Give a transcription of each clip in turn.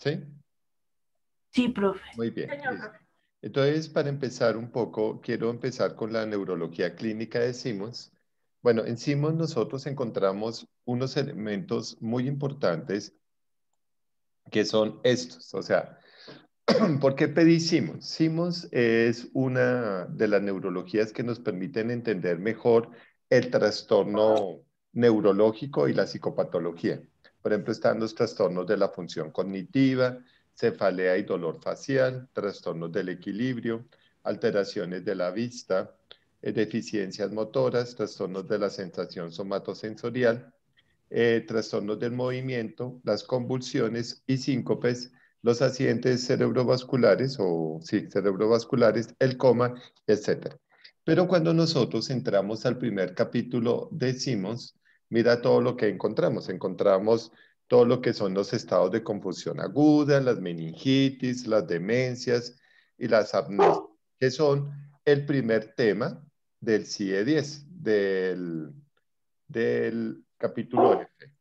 ¿Sí? Sí, profe. Muy bien, listo. Entonces, para empezar un poco, quiero empezar con la neurología clínica de Simmons. Bueno, en Simmons nosotros encontramos unos elementos muy importantes que son estos. O sea, ¿por qué pedí Simmons? Simmons es una de las neurologías que nos permiten entender mejor el trastorno neurológico y la psicopatología. Por ejemplo, están los trastornos de la función cognitiva, cefalea y dolor facial, trastornos del equilibrio, alteraciones de la vista, deficiencias motoras, trastornos de la sensación somatosensorial, trastornos del movimiento, las convulsiones y síncopes, los accidentes cerebrovasculares o sí, cerebrovasculares, el coma, etcétera. Pero cuando nosotros entramos al primer capítulo de Simmons, mira todo lo que encontramos. Encontramos todo lo que son los estados de confusión aguda, las meningitis, las demencias y las apneas, que son el primer tema del CIE-10, del capítulo F.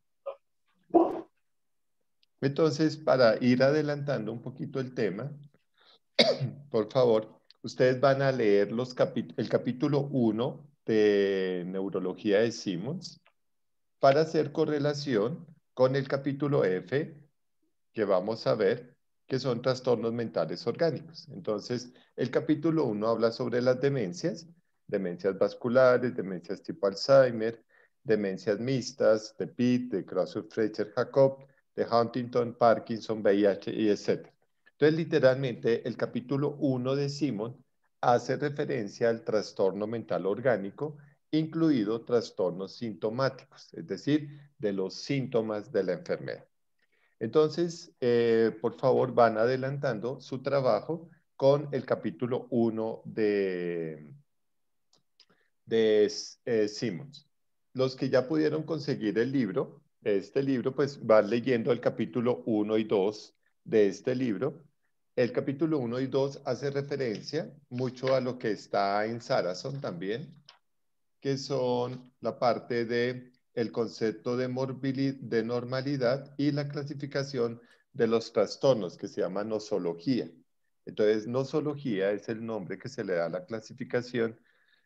Entonces, para ir adelantando un poquito el tema, por favor, ustedes van a leer el capítulo 1 de Neurología de Simmons para hacer correlación con el capítulo F que vamos a ver, que son trastornos mentales orgánicos. Entonces, el capítulo 1 habla sobre las demencias, demencias vasculares, demencias tipo Alzheimer, demencias mixtas, de Pitt, de Creutzfeldt-Jakob, de Huntington, Parkinson, VIH, y etc. Entonces, literalmente, el capítulo 1 de Simon hace referencia al trastorno mental orgánico, incluido trastornos sintomáticos, es decir, de los síntomas de la enfermedad. Entonces, por favor, van adelantando su trabajo con el capítulo 1 de Simmons. Los que ya pudieron conseguir el libro, este libro, pues van leyendo el capítulo 1 y 2 de este libro. El capítulo 1 y 2 hace referencia mucho a lo que está en Saracen también, que son la parte de el concepto de de normalidad y la clasificación de los trastornos, que se llama nosología. Entonces, nosología es el nombre que se le da a la clasificación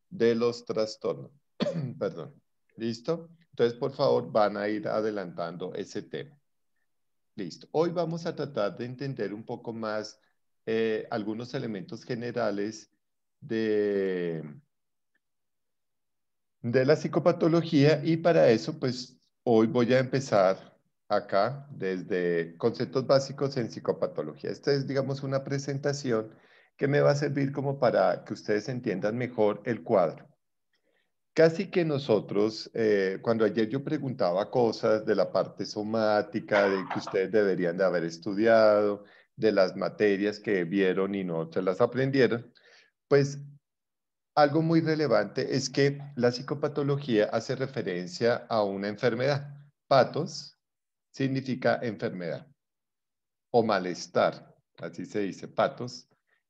de los trastornos. Perdón. ¿Listo? Entonces, por favor, van a ir adelantando ese tema. Listo. Hoy vamos a tratar de entender un poco más algunos elementos generales de la psicopatología, y para eso, pues, hoy voy a empezar acá desde conceptos básicos en psicopatología. Esta es, digamos, una presentación que me va a servir como para que ustedes entiendan mejor el cuadro. Casi que nosotros, cuando ayer yo preguntaba cosas de la parte somática, de que ustedes deberían de haber estudiado, de las materias que vieron y no se las aprendieron, pues algo muy relevante es que la psicopatología hace referencia a una enfermedad. Patos significa enfermedad o malestar, así se dice, patos.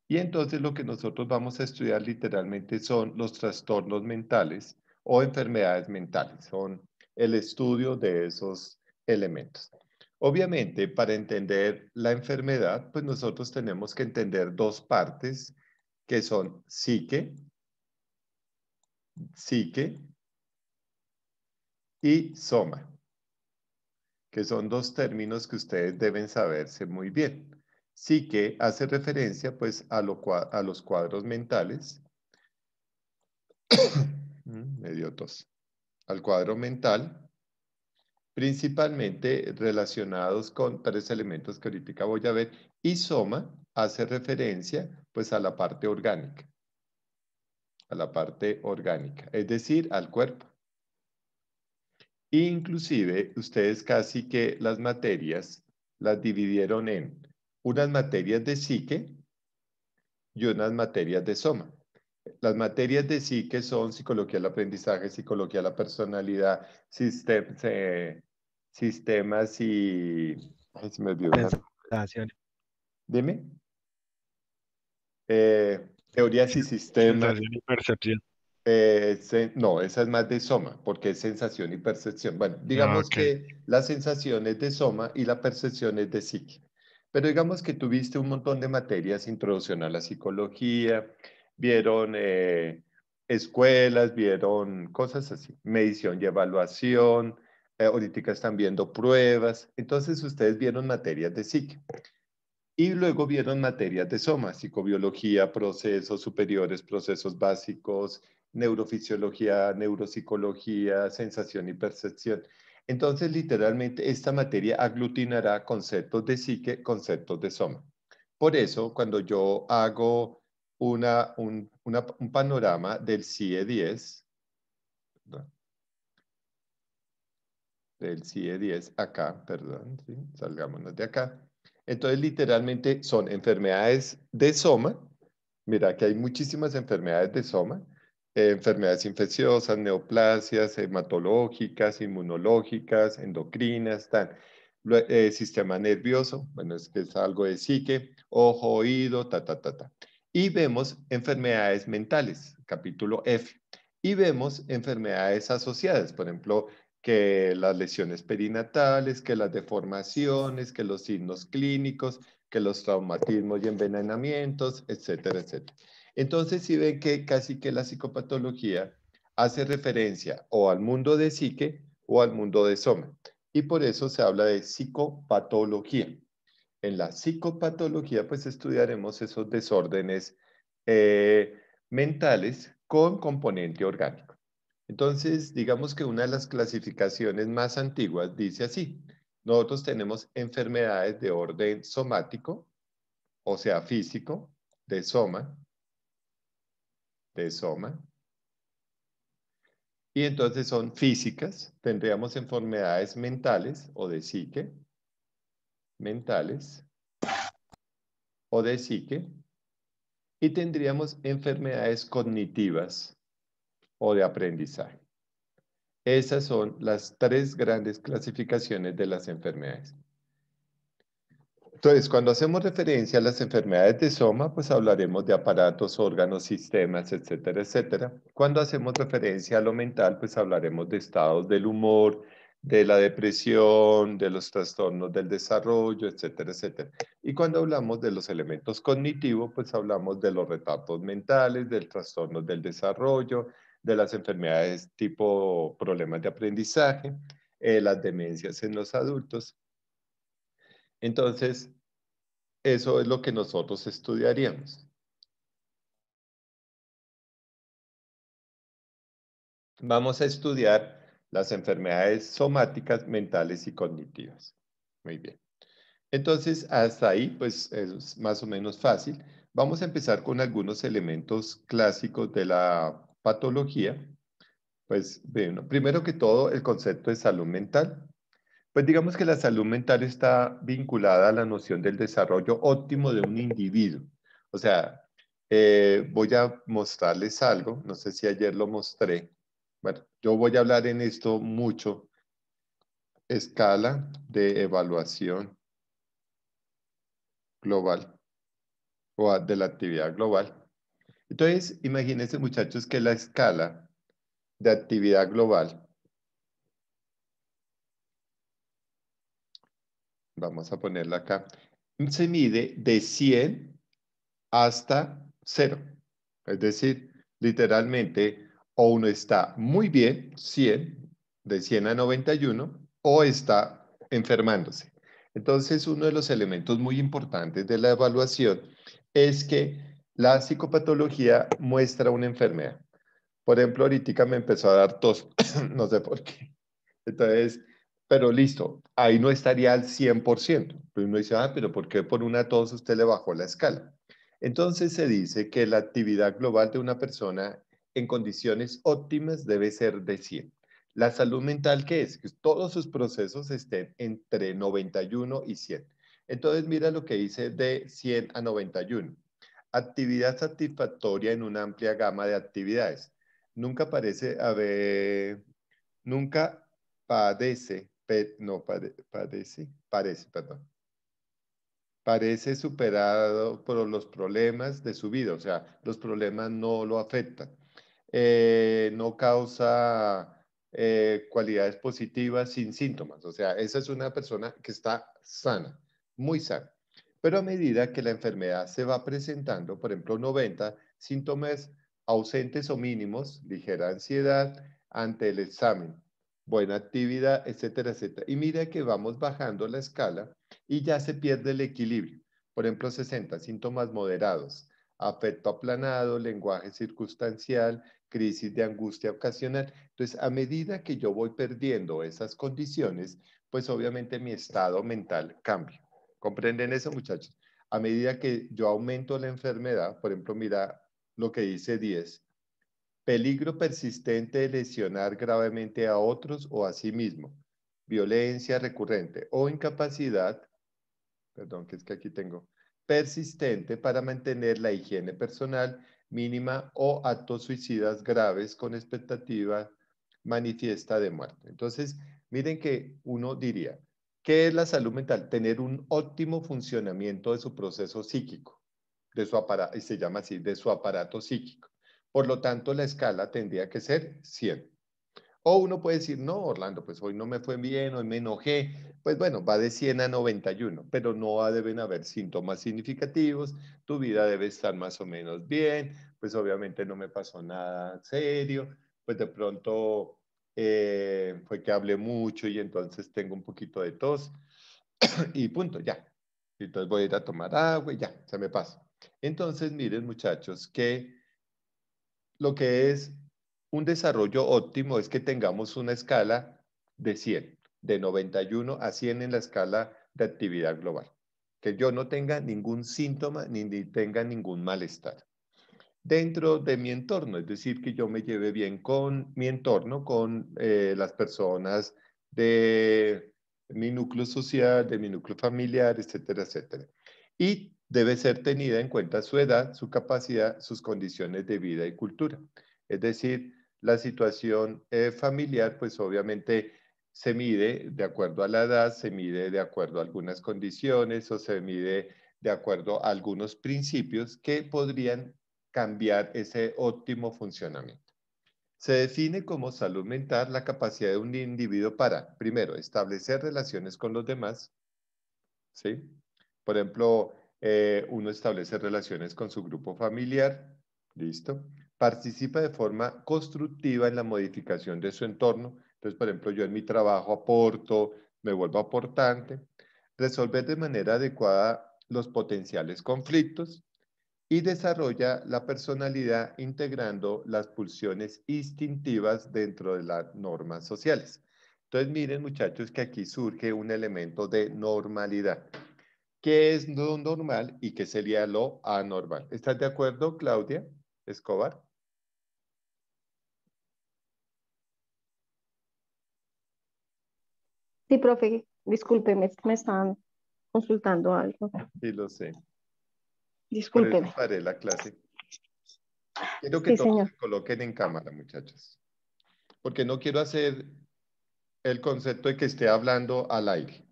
Y entonces lo que nosotros vamos a estudiar literalmente son los trastornos mentales o enfermedades mentales, son el estudio de esos elementos. Obviamente, para entender la enfermedad, pues nosotros tenemos que entender dos partes que son psique y soma, que son dos términos que ustedes deben saberse muy bien. Psique hace referencia pues a los cuadros mentales, me dio tos, al cuadro mental, principalmente relacionados con tres elementos que ahorita voy a ver, y soma hace referencia pues a la parte orgánica, es decir, al cuerpo. Inclusive, ustedes casi que las materias las dividieron en unas materias de psique y unas materias de soma. Las materias de psique son psicología del aprendizaje, psicología de la personalidad, sistemas y... Ay, se me olvidó una. Sensación, Dime. Teorías y sistemas. sensación y percepción. No, esa es más de soma, porque es sensación y percepción. Bueno, Ah, digamos ok. que la sensación es de soma y la percepción es de psique. Pero digamos que tuviste un montón de materias, introducción a la psicología, vieron escuelas, vieron cosas así, medición y evaluación, ahorita están viendo pruebas, entonces ustedes vieron materias de psique. Y luego vieron materias de soma, psicobiología, procesos superiores, procesos básicos, neurofisiología, neuropsicología, sensación y percepción. Entonces, literalmente, esta materia aglutinará conceptos de psique, conceptos de soma. Por eso, cuando yo hago un panorama del CIE 10, ¿no? Del CIE 10 acá, perdón, ¿sí? Salgámonos de acá. Entonces, literalmente son enfermedades de soma. Mira que hay muchísimas enfermedades de soma, enfermedades infecciosas, neoplasias, hematológicas, inmunológicas, endocrinas, sistema nervioso, bueno, es que es algo de psique, ojo, oído, ta. Y vemos enfermedades mentales, capítulo F. Y vemos enfermedades asociadas, por ejemplo, que las lesiones perinatales, que las deformaciones, que los signos clínicos, que los traumatismos y envenenamientos, etcétera, etcétera. Entonces, si ven que casi que la psicopatología hace referencia o al mundo de psique o al mundo de soma. Y por eso se habla de psicopatología. En la psicopatología, pues estudiaremos esos desórdenes eh, mentales con componente orgánico. Entonces, digamos que una de las clasificaciones más antiguas dice así. Nosotros tenemos enfermedades de orden somático, o sea, físico, de soma, y entonces son físicas. Tendríamos enfermedades mentales o de psique, mentales o de psique, y tendríamos enfermedades cognitivas o de aprendizaje. Esas son las tres grandes clasificaciones de las enfermedades. Entonces, cuando hacemos referencia a las enfermedades de soma, pues hablaremos de aparatos, órganos, sistemas, etcétera, etcétera. Cuando hacemos referencia a lo mental, pues hablaremos de estados del humor, de la depresión, de los trastornos del desarrollo, etcétera, etcétera. Y cuando hablamos de los elementos cognitivos, pues hablamos de los retardos mentales, del trastorno del desarrollo, de las enfermedades tipo problemas de aprendizaje, las demencias en los adultos. Entonces, eso es lo que nosotros estudiaríamos. Vamos a estudiar las enfermedades somáticas, mentales y cognitivas. Muy bien. Entonces, hasta ahí, pues es más o menos fácil. Vamos a empezar con algunos elementos clásicos de la patología. Pues, bueno, primero que todo, el concepto de salud mental. Pues digamos que la salud mental está vinculada a la noción del desarrollo óptimo de un individuo. O sea, voy a mostrarles algo, no sé si ayer lo mostré. Bueno, yo voy a hablar en esto mucho. Escala de evaluación global o de la actividad global. Entonces, imagínense muchachos que la escala de actividad global, vamos a ponerla acá, se mide de 100 hasta 0. Es decir, literalmente, o uno está muy bien, 100, de 100 a 91, o está enfermándose. Entonces, uno de los elementos muy importantes de la evaluación es que la psicopatología muestra una enfermedad. Por ejemplo, ahorita me empezó a dar tos, no sé por qué. Entonces, pero listo, ahí no estaría al 100%. Pero uno dice, ah, pero ¿por qué por una tos usted le bajó la escala? Entonces se dice que la actividad global de una persona en condiciones óptimas debe ser de 100. La salud mental, ¿qué es? Que todos sus procesos estén entre 91 y 100. Entonces mira lo que dice de 100 a 91. Actividad satisfactoria en una amplia gama de actividades. Nunca parece haber, nunca padece, no padece, parece, perdón, parece superado por los problemas de su vida, o sea, los problemas no lo afectan. No causa cualidades positivas sin síntomas, o sea, esa es una persona que está sana, muy sana. Pero a medida que la enfermedad se va presentando, por ejemplo, 90 síntomas ausentes o mínimos, ligera ansiedad ante el examen, buena actividad, etcétera, etcétera. Y mira que vamos bajando la escala y ya se pierde el equilibrio. Por ejemplo, 60 síntomas moderados, afecto aplanado, lenguaje circunstancial, crisis de angustia ocasional. Entonces, a medida que yo voy perdiendo esas condiciones, pues obviamente mi estado mental cambia. ¿Comprenden eso, muchachos? A medida que yo aumento la enfermedad, por ejemplo, mira lo que dice 10, peligro persistente de lesionar gravemente a otros o a sí mismo, violencia recurrente o incapacidad, perdón, que es que aquí tengo, persistente para mantener la higiene personal mínima o actos suicidas graves con expectativa manifiesta de muerte. Entonces, miren que uno diría, ¿qué es la salud mental? Tener un óptimo funcionamiento de su proceso psíquico, de su aparato, y se llama así, de su aparato psíquico. Por lo tanto, la escala tendría que ser 100. O uno puede decir, no, Orlando, pues hoy no me fue bien, hoy me enojé. Pues bueno, va de 100 a 91, pero no deben haber síntomas significativos, tu vida debe estar más o menos bien, pues obviamente no me pasó nada serio, pues de pronto fue que hablé mucho y entonces tengo un poquito de tos y punto, ya. Entonces voy a ir a tomar agua y ya, se me pasa. Entonces, miren muchachos, que lo que es un desarrollo óptimo es que tengamos una escala de 100, de 91 a 100 en la escala de actividad global. Que yo no tenga ningún síntoma ni tenga ningún malestar. Dentro de mi entorno, es decir, que yo me lleve bien con mi entorno, con las personas de mi núcleo social, de mi núcleo familiar, etcétera, etcétera. Y debe ser tenida en cuenta su edad, su capacidad, sus condiciones de vida y cultura. Es decir, la situación familiar, pues obviamente se mide de acuerdo a la edad, se mide de acuerdo a algunas condiciones o se mide de acuerdo a algunos principios que podrían cambiar ese óptimo funcionamiento. Se define como salud mental la capacidad de un individuo para, primero, establecer relaciones con los demás, ¿sí? Por ejemplo, uno establece relaciones con su grupo familiar, ¿listo? Participa de forma constructiva en la modificación de su entorno. Entonces, por ejemplo, yo en mi trabajo aporto, me vuelvo aportante. Resolver de manera adecuada los potenciales conflictos y desarrolla la personalidad integrando las pulsiones instintivas dentro de las normas sociales. Entonces, miren, muchachos, que aquí surge un elemento de normalidad. ¿Qué es lo normal y qué sería lo anormal? ¿Estás de acuerdo, Claudia Escobar? Sí, profe, discúlpeme, es que me estaban consultando algo. Sí, lo sé. Por eso Discúlpeme. paré la clase. Quiero que Sí, todos señor. se coloquen en cámara, muchachos. Porque no quiero hacer el concepto de que esté hablando al aire.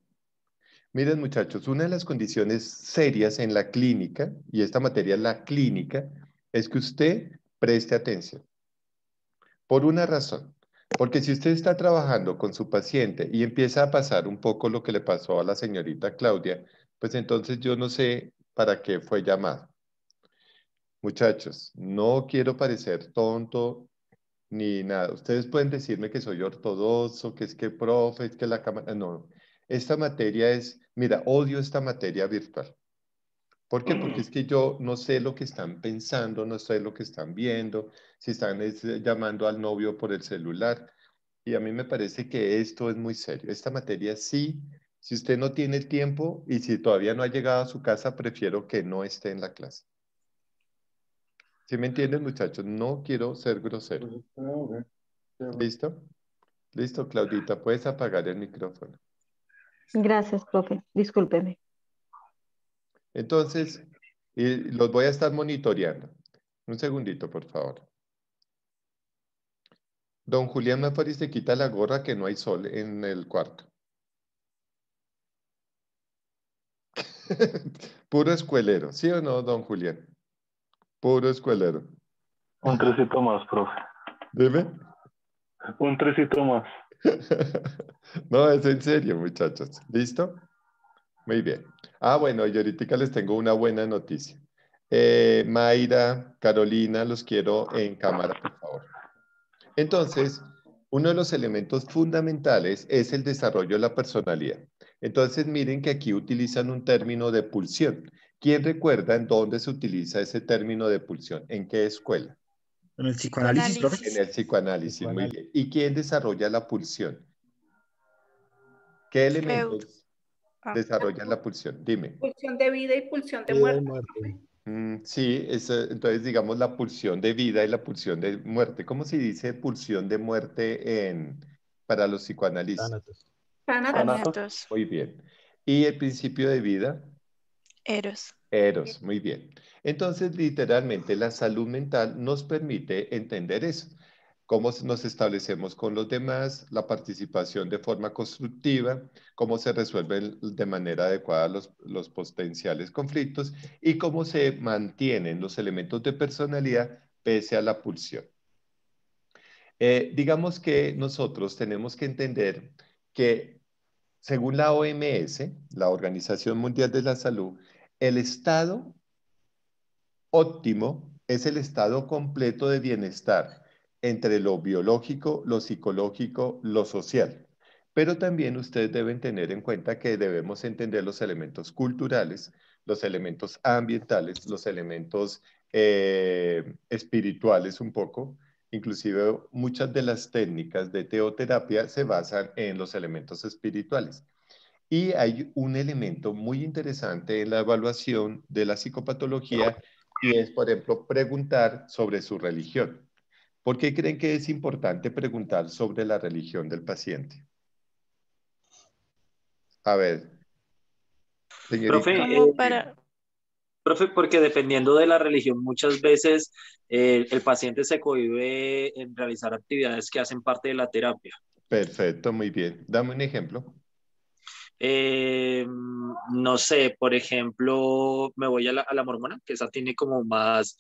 Miren, muchachos, una de las condiciones serias en la clínica, y esta materia es la clínica, es que usted preste atención. Por una razón. Porque si usted está trabajando con su paciente y empieza a pasar un poco lo que le pasó a la señorita Claudia, pues entonces yo no sé para qué fue llamada. Muchachos, no quiero parecer tonto ni nada. Ustedes pueden decirme que soy ortodoxo, que es que profe, es que la cámara. No, esta materia es, mira, odio esta materia virtual. ¿Por qué? Porque es que yo no sé lo que están pensando, no sé lo que están viendo, si están llamando al novio por el celular. Y a mí me parece que esto es muy serio. Esta materia sí, si usted no tiene el tiempo y si todavía no ha llegado a su casa, prefiero que no esté en la clase. ¿Sí me entienden, muchachos? No quiero ser grosero. ¿Listo? Listo, Claudita, puedes apagar el micrófono. Gracias, profe. Discúlpeme. Entonces, los voy a estar monitoreando. Un segundito, por favor. Don Julián Mafari se quita la gorra que no hay sol en el cuarto. Puro escuelero, ¿sí o no, don Julián? Puro escuelero. Un trecito más, profe. Dime. Un trecito más. No, es en serio, muchachos. ¿Listo? Muy bien. Bueno, y ahorita les tengo una buena noticia. Mayra, Carolina, los quiero en cámara, por favor. Entonces, uno de los elementos fundamentales es el desarrollo de la personalidad. Entonces, miren que aquí utilizan un término de pulsión. ¿Quién recuerda en dónde se utiliza ese término de pulsión? ¿En qué escuela? En el psicoanálisis, profe. En el psicoanálisis, muy bien. ¿Y quién desarrolla la pulsión? ¿Qué Freud. elementos desarrollan la pulsión? Dime. Pulsión de vida y pulsión de Vida y muerte. muerte. Sí, entonces digamos la pulsión de vida y la pulsión de muerte. ¿Cómo se dice pulsión de muerte para los psicoanalistas? Tánatos. Thanatos. Muy bien. ¿Y el principio de vida? Eros. Eros, muy bien. Entonces, literalmente, la salud mental nos permite entender eso. Cómo nos establecemos con los demás, la participación de forma constructiva, cómo se resuelven de manera adecuada los potenciales conflictos y cómo se mantienen los elementos de personalidad pese a la pulsión. Digamos que nosotros tenemos que entender que, según la OMS, la Organización Mundial de la Salud, el estado óptimo es el estado completo de bienestar entre lo biológico, lo psicológico, lo social. Pero también ustedes deben tener en cuenta que debemos entender los elementos culturales, los elementos ambientales, los elementos espirituales un poco. Inclusive muchas de las técnicas de teoterapia se basan en los elementos espirituales. Y hay un elemento muy interesante en la evaluación de la psicopatología y es, por ejemplo, preguntar sobre su religión. ¿Por qué creen que es importante preguntar sobre la religión del paciente? A ver, señorita. Profe, Como para... profe, porque dependiendo de la religión, muchas veces el paciente se cohíbe en realizar actividades que hacen parte de la terapia. Perfecto, muy bien. Dame un ejemplo. No sé, por ejemplo, me voy a la mormona, que esa tiene como más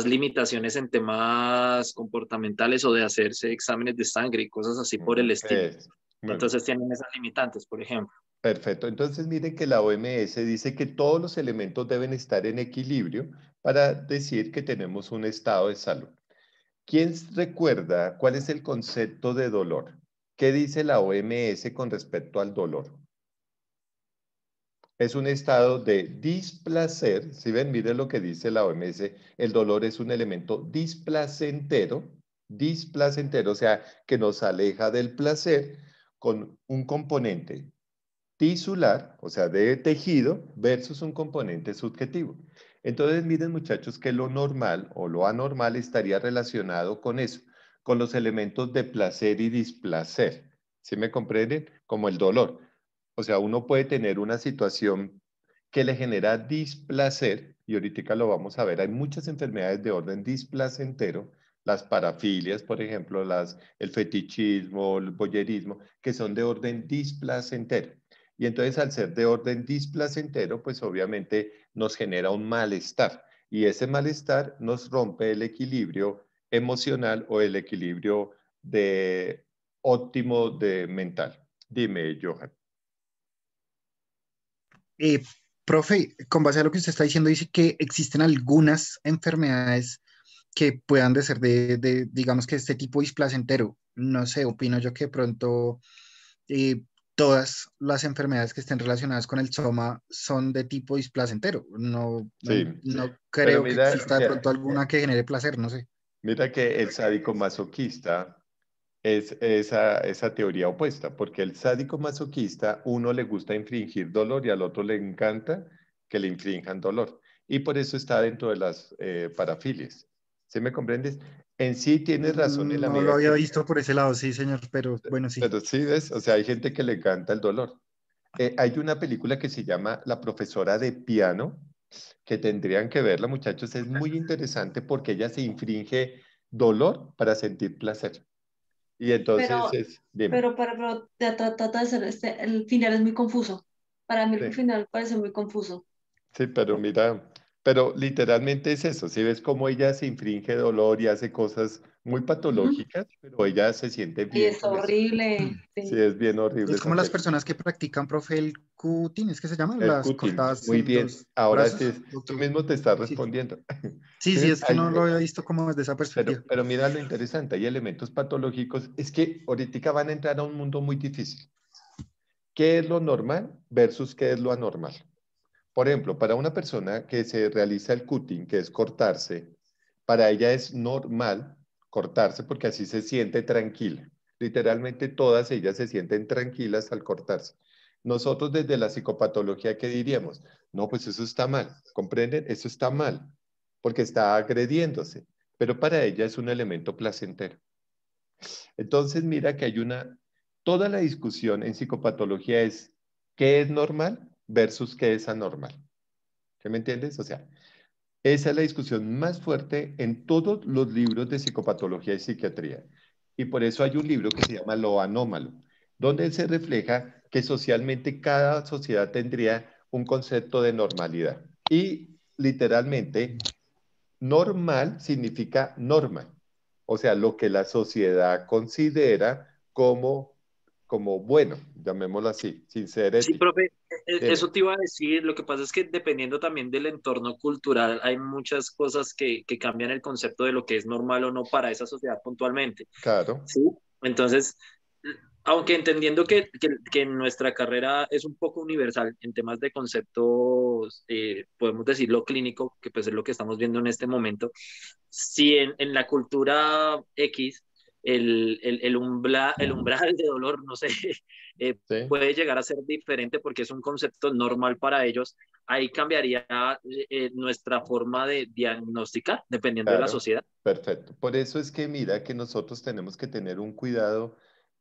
limitaciones en temas comportamentales o de hacerse exámenes de sangre y cosas así por el estilo. Muy bien. Entonces tienen esas limitantes, por ejemplo. Perfecto. Entonces miren que la OMS dice que todos los elementos deben estar en equilibrio para decir que tenemos un estado de salud. ¿Quién recuerda cuál es el concepto de dolor? ¿Qué dice la OMS con respecto al dolor? Es un estado de displacer. Si ven, miren lo que dice la OMS. El dolor es un elemento displacentero, o sea, que nos aleja del placer con un componente tisular, o sea, de tejido, versus un componente subjetivo. Entonces, miren muchachos que lo normal o lo anormal estaría relacionado con eso, con los elementos de placer y displacer. ¿Sí me comprenden? Como el dolor. O sea, uno puede tener una situación que le genera displacer, y ahorita lo vamos a ver, hay muchas enfermedades de orden displacentero, las parafilias, por ejemplo, el fetichismo, el voyerismo, que son de orden displacentero. Y entonces al ser de orden displacentero, pues obviamente nos genera un malestar. Y ese malestar nos rompe el equilibrio emocional o el equilibrio óptimo de mental. Dime, Johan. Profe, con base a lo que usted está diciendo, dice que existen algunas enfermedades que puedan de ser digamos que este tipo displacentero. No sé, opino yo que de pronto todas las enfermedades que estén relacionadas con el soma son de tipo displacentero. No, Sí. no Pero creo mira, que exista de pronto alguna que genere placer, no sé. Mira que el sádico masoquista es esa teoría opuesta, porque el sádico masoquista, uno le gusta infringir dolor y al otro le encanta que le infrinjan dolor. Y por eso está dentro de las parafilias. ¿Sí me comprendes? En sí tienes razón en la No lo medida había que... visto por ese lado, sí, señor, pero bueno, sí. Pero sí, ¿ves? O sea, hay gente que le encanta el dolor. Hay una película que se llama La profesora de piano, que tendrían que verla, muchachos. Es muy interesante porque ella se infringe dolor para sentir placer. Y entonces dime. Pero trata de ser el final es muy confuso. Para mí el Sí, final parece muy confuso. sí, pero mira, pero literalmente es eso. Si ves cómo ella se infringe dolor y hace cosas muy patológicas, pero ella se siente Y bien es con eso. horrible. Sí, Sí. es bien horrible Es como esa las técnica. personas que practican, profe, el cutting, ¿es que se llaman? El Las cutting, cortadas muy en bien. los Ahora sí, brazos. tú mismo te estás Sí, respondiendo. sí, sí, Entonces, es que no lo había visto como desde esa perspectiva. pero mira lo interesante, hay elementos patológicos. Es que ahorita van a entrar a un mundo muy difícil. ¿Qué es lo normal versus qué es lo anormal? Por ejemplo, para una persona que se realiza el cutting, que es cortarse, para ella es normal cortarse porque así se siente tranquila. Literalmente todas ellas se sienten tranquilas al cortarse. Nosotros desde la psicopatología, ¿qué diríamos? No, pues eso está mal, ¿comprenden? Eso está mal, porque está agrediéndose, pero para ella es un elemento placentero. Entonces, mira que toda la discusión en psicopatología es qué es normal versus qué es anormal. ¿Sí me entiendes? O sea, esa es la discusión más fuerte en todos los libros de psicopatología y psiquiatría. Y por eso hay un libro que se llama Lo Anómalo, donde se refleja que socialmente cada sociedad tendría un concepto de normalidad. Y literalmente, normal significa norma, o sea, lo que la sociedad considera como bueno, llamémoslo así, sin ser Sí, ético. profe, Dime. eso te iba a decir. Lo que pasa es que dependiendo también del entorno cultural, hay muchas cosas que cambian el concepto de lo que es normal o no para esa sociedad puntualmente. Claro, ¿Sí? Entonces, aunque entendiendo que nuestra carrera es un poco universal en temas de conceptos, podemos decirlo clínico, que pues es lo que estamos viendo en este momento, si en la cultura X el umbral de dolor, no sé, ¿sí? puede llegar a ser diferente porque es un concepto normal para ellos, ahí cambiaría nuestra forma de diagnosticar dependiendo de la Claro, sociedad. perfecto. Por eso es que mira que nosotros tenemos que tener un cuidado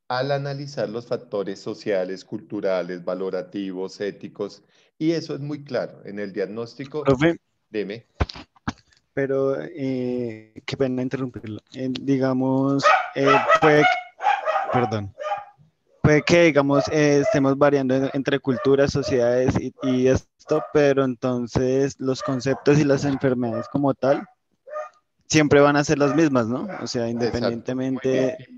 al analizar los factores sociales, culturales, valorativos, éticos, y eso es muy claro en el diagnóstico. Profe, Dime. pero qué pena interrumpirlo. Digamos, puede, perdón, puede que, digamos, estemos variando entre culturas, sociedades y esto, pero entonces los conceptos y las enfermedades como tal siempre van a ser las mismas, ¿no? O sea, Exacto, muy bien. independientemente,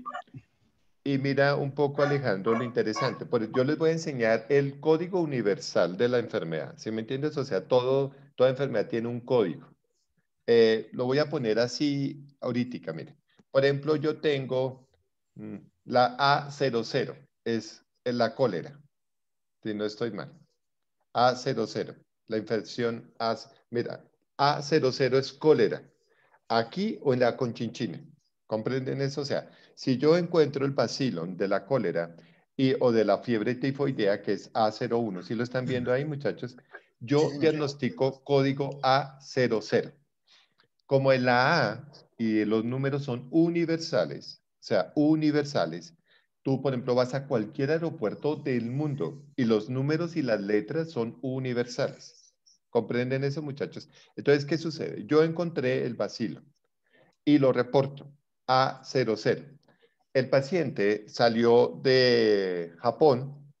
Y mira un poco, Alejandro, lo interesante. Yo les voy a enseñar el código universal de la enfermedad. ¿Sí me entiendes? O sea, toda enfermedad tiene un código. Lo voy a poner así ahorita, mire. Por ejemplo, yo tengo mm, la A00, es la cólera, si no estoy mal. A00, la infección mira, A00 es cólera, aquí o en la Conchinchina. ¿Comprenden eso? O sea, si yo encuentro el bacilón de la cólera o de la fiebre tifoidea, que es A01, si lo están viendo ahí, muchachos, Sí, yo señor. diagnostico código A00. Como en la A y los números son universales, o sea, universales, tú, por ejemplo, vas a cualquier aeropuerto del mundo y los números y las letras son universales. ¿Comprenden eso, muchachos? Entonces, ¿qué sucede? Yo encontré el bacilo y lo reporto A00. El paciente salió de Japón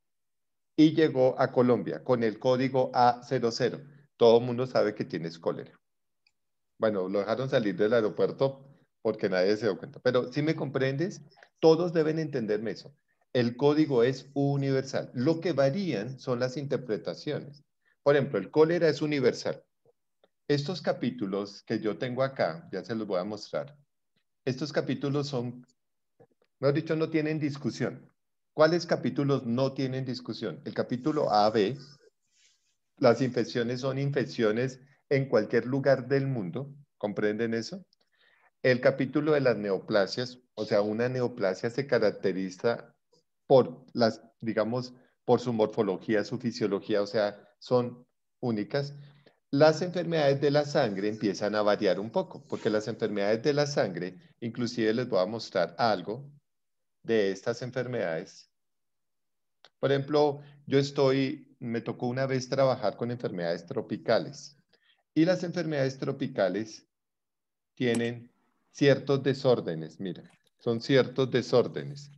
y llegó a Colombia con el código A00. Todo el mundo sabe que tienes cólera. Bueno, lo dejaron salir del aeropuerto porque nadie se dio cuenta. Pero si me comprendes, todos deben entenderme eso. El código es universal. Lo que varían son las interpretaciones. Por ejemplo, el cólera es universal. Estos capítulos que yo tengo acá, ya se los voy a mostrar. Estos capítulos son, mejor dicho, no tienen discusión. ¿Cuáles capítulos no tienen discusión? El capítulo A, B, las infecciones son infecciones en cualquier lugar del mundo. ¿Comprenden eso? El capítulo de las neoplasias, o sea, una neoplasia se caracteriza por digamos, por su morfología, su fisiología, o sea, son únicas. Las enfermedades de la sangre empiezan a variar un poco, porque las enfermedades de la sangre, inclusive les voy a mostrar algo de estas enfermedades. Por ejemplo, me tocó una vez trabajar con enfermedades tropicales y las enfermedades tropicales tienen ciertos desórdenes, mira, son ciertos desórdenes.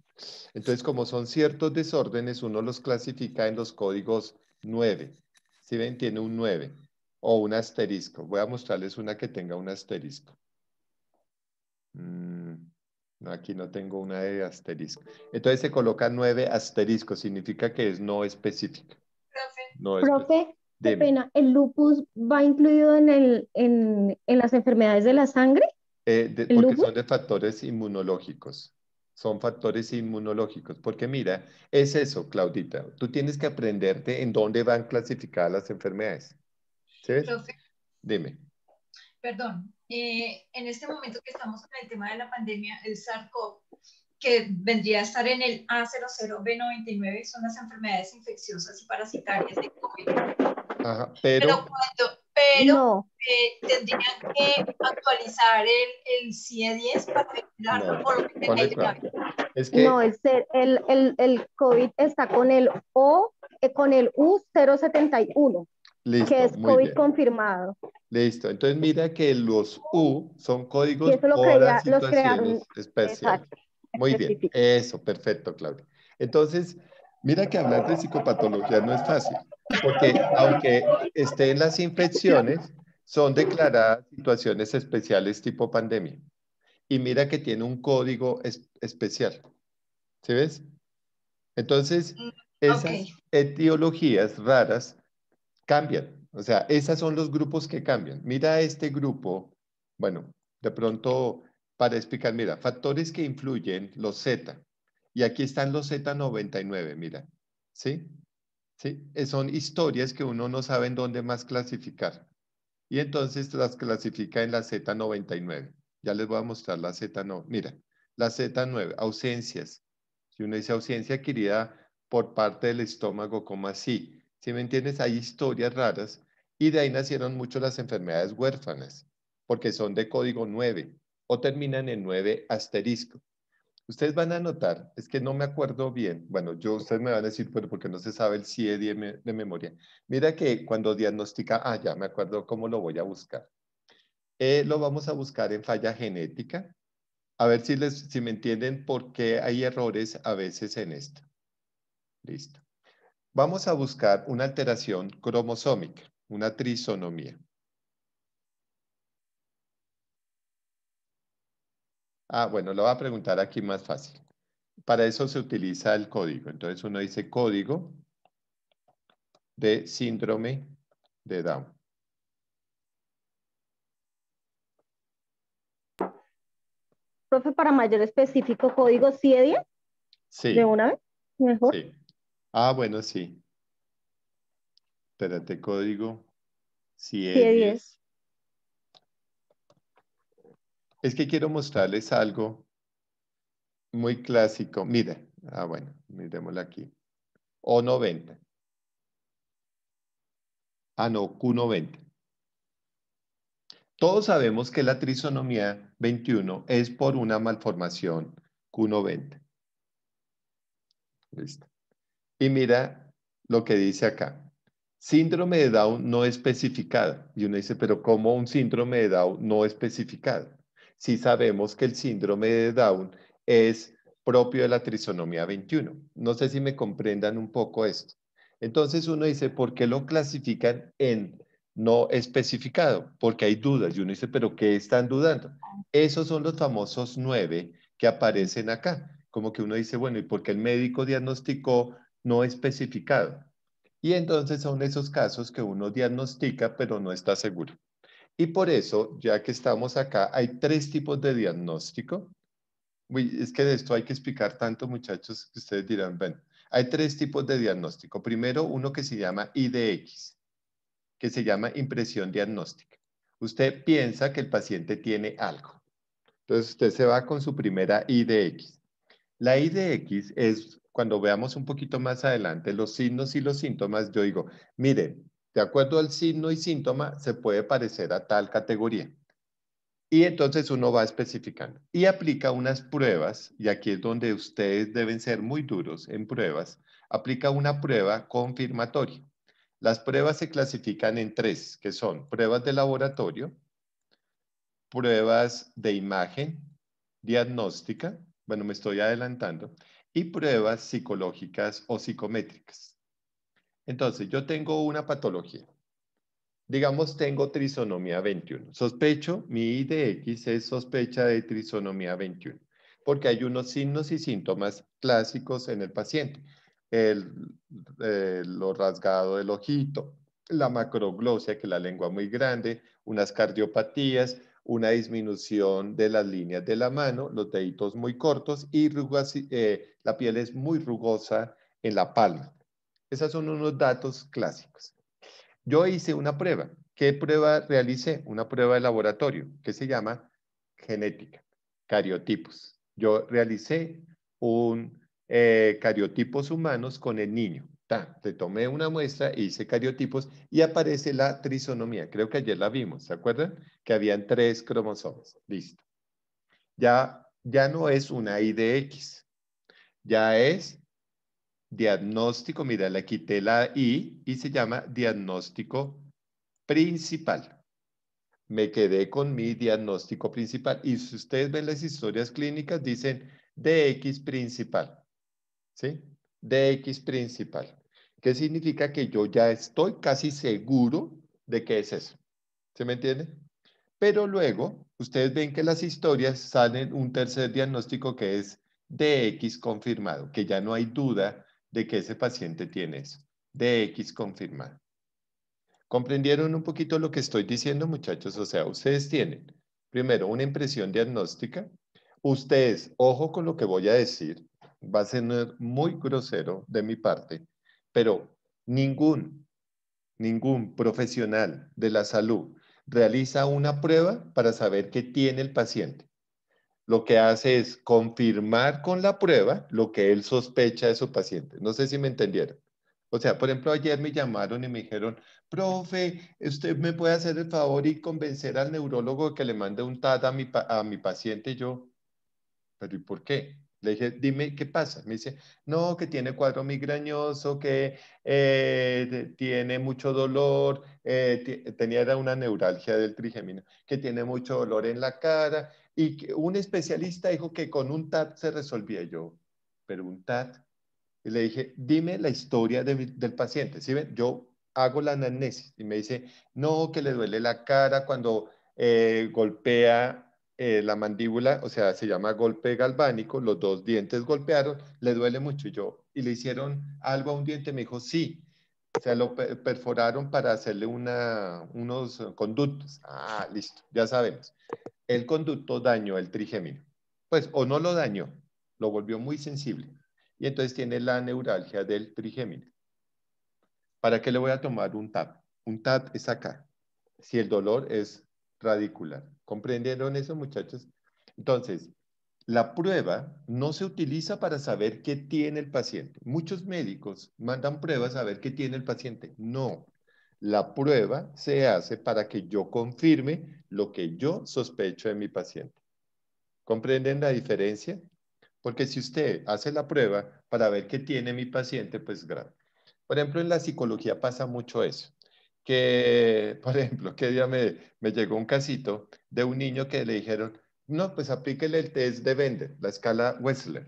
Entonces, como son ciertos desórdenes, uno los clasifica en los códigos 9. Si ven, tiene un 9 o un asterisco. Voy a mostrarles una que tenga un asterisco. No, aquí no tengo una de asterisco. Entonces se coloca 9 asterisco, significa que es no específica. No específica. Profe, qué Dime. pena, ¿el lupus va incluido en las enfermedades de la sangre? ¿El Porque lupus? son de factores inmunológicos. Son factores inmunológicos. Porque mira, es eso, Claudita. Tú tienes que aprenderte en dónde van clasificadas las enfermedades. ¿Sí ves? Profe, Dime. perdón, en este momento que estamos con el tema de la pandemia, el SARS-CoV, que vendría a estar en el A00B99, son las enfermedades infecciosas y parasitarias de COVID. Ajá, Pero No, tendrían que actualizar el CIE-10 para vincularlo, no, o lo que ponle ahí cuidado. Es no, que, el COVID está con el con el U071, que listo, es muy COVID bien. confirmado. Listo. Entonces mira que los U son Y códigos eso para los crearon, situaciones especiales. exacto, Muy bien. específico. Eso, perfecto, Claudia. Entonces, mira que hablar de psicopatología no es fácil, porque aunque estén las infecciones, son declaradas situaciones especiales tipo pandemia. Y mira que tiene un código especial. ¿Sí ves? Entonces, esas Ok. etiologías raras cambian. O sea, esos son los grupos que cambian. Mira este grupo, bueno, de pronto para explicar, mira, factores que influyen, los Z. Y aquí están los Z99, mira. ¿Sí? ¿Sí? Son historias que uno no sabe en dónde más clasificar. Y entonces las clasifica en la Z99. Ya les voy a mostrar la Z9. Mira, la Z9, ausencias. Si uno dice ausencia adquirida por parte del estómago, ¿cómo así? Si me entiendes, hay historias raras y de ahí nacieron mucho las enfermedades huérfanas, porque son de código 9 o terminan en 9 asterisco. Ustedes van a notar, es que no me acuerdo bien, bueno, ustedes me van a decir, pero porque no se sabe el CIE de memoria. Mira que cuando diagnostica, ya me acuerdo cómo lo voy a buscar. Lo vamos a buscar en falla genética, a ver si me entienden por qué hay errores a veces en esto. Listo. Vamos a buscar una alteración cromosómica, una trisonomía. Bueno, lo voy a preguntar aquí más fácil. Para eso se utiliza el código. Entonces uno dice código de síndrome de Down. Profe, para mayor específico, código CIE10, Sí, de una vez, mejor. sí. Bueno, sí. Espérate, código CIE10. CIE10. Es que quiero mostrarles algo muy clásico. Mira, bueno, miremoslo aquí. O90. No, Q90. Todos sabemos que la trisonomía 21 es por una malformación Q90. Listo. Y mira lo que dice acá. Síndrome de Down no especificado. Y uno dice, pero ¿cómo un síndrome de Down no especificado? Si sabemos que el síndrome de Down es propio de la trisonomía 21. No sé si me comprendan un poco esto. Entonces uno dice, ¿por qué lo clasifican en no especificado? Porque hay dudas. Y uno dice, ¿pero qué están dudando? Esos son los famosos 9 que aparecen acá. Como que uno dice, bueno, ¿y por qué el médico diagnosticó no especificado? Y entonces son esos casos que uno diagnostica pero no está seguro. Y por eso, ya que estamos acá, hay 3 tipos de diagnóstico. Uy, es que de esto hay que explicar tanto, muchachos, que ustedes dirán, bueno, hay 3 tipos de diagnóstico. Primero, uno que se llama IDX, que se llama impresión diagnóstica. Usted piensa que el paciente tiene algo. Entonces usted se va con su primera IDX. La IDX es, cuando veamos un poquito más adelante, los signos y los síntomas, yo digo, miren, de acuerdo al signo y síntoma, se puede parecer a tal categoría. Y entonces uno va especificando y aplica unas pruebas, y aquí es donde ustedes deben ser muy duros en pruebas, aplica una prueba confirmatoria. Las pruebas se clasifican en 3, que son pruebas de laboratorio, pruebas de imagen, diagnóstica, bueno, me estoy adelantando, y pruebas psicológicas o psicométricas. Entonces, yo tengo una patología. Digamos, tengo trisonomía 21. Sospecho, mi IDX es sospecha de trisonomía 21. porque hay unos signos y síntomas clásicos en el paciente. Lo rasgado del ojito, la macroglosia, que es la lengua muy grande, unas cardiopatías, una disminución de las líneas de la mano, los deditos muy cortos y la piel es muy rugosa en la palma. Esos son unos datos clásicos. Yo hice una prueba. ¿Qué prueba realicé? Una prueba de laboratorio que se llama genética, cariotipos. Yo realicé cariotipos humanos con el niño. Le tomé una muestra, hice cariotipos y aparece la trisonomía. Creo que ayer la vimos, ¿se acuerdan? Que habían 3 cromosomas. Listo. Ya no es una IDX, ya es diagnóstico, mira, le quité la I y se llama diagnóstico principal. Me quedé con mi diagnóstico principal. Y si ustedes ven las historias clínicas, dicen DX principal. ¿Sí? DX principal. ¿Qué significa? Que yo ya estoy casi seguro de que es eso. ¿Se me entiende? Pero luego, ustedes ven que las historias salen un tercer diagnóstico que es DX confirmado, que ya no hay duda de que ese paciente tiene eso. DX confirmado. ¿Comprendieron un poquito lo que estoy diciendo, muchachos? O sea, ustedes tienen, primero, una impresión diagnóstica. Ustedes, ojo con lo que voy a decir, va a ser muy grosero de mi parte, pero ningún profesional de la salud realiza una prueba para saber qué tiene el paciente. Lo que hace es confirmar con la prueba lo que él sospecha de su paciente. No sé si me entendieron. O sea, por ejemplo, ayer me llamaron y me dijeron, profe, ¿usted me puede hacer el favor y convencer al neurólogo que le mande un TAT a mi paciente? Y yo, ¿pero y por qué? Le dije, dime qué pasa. Me dice, no, que tiene cuadro migrañoso, que tiene mucho dolor, era una neuralgia del trigémino, que tiene mucho dolor en la cara y que un especialista dijo que con un TAT se resolvía. Yo, pero un TAT. Y le dije, dime la historia del paciente. ¿Sí ven? Yo hago la anamnesis y me dice, no, que le duele la cara cuando golpea la mandíbula, o sea, se llama golpe galvánico, los 2 dientes golpearon, le duele mucho. Y le hicieron algo a un diente, me dijo, sí, o sea, lo perforaron para hacerle unos conductos. Ah, listo, ya sabemos. El conducto dañó el trigémino. Pues, o no lo dañó, lo volvió muy sensible. Y entonces tiene la neuralgia del trigémino. ¿Para qué le voy a tomar un TAP? Un TAP es acá, si el dolor es radicular. ¿Comprendieron eso, muchachos? Entonces, la prueba no se utiliza para saber qué tiene el paciente. Muchos médicos mandan pruebas a ver qué tiene el paciente. No, la prueba se hace para que yo confirme lo que yo sospecho de mi paciente. ¿Comprenden la diferencia? Porque si usted hace la prueba para ver qué tiene mi paciente, pues grave. Por ejemplo, en la psicología pasa mucho eso. Que, por ejemplo, que día me llegó un casito de un niño que le dijeron, no, pues aplíquele el test de Bender, la escala Wechsler.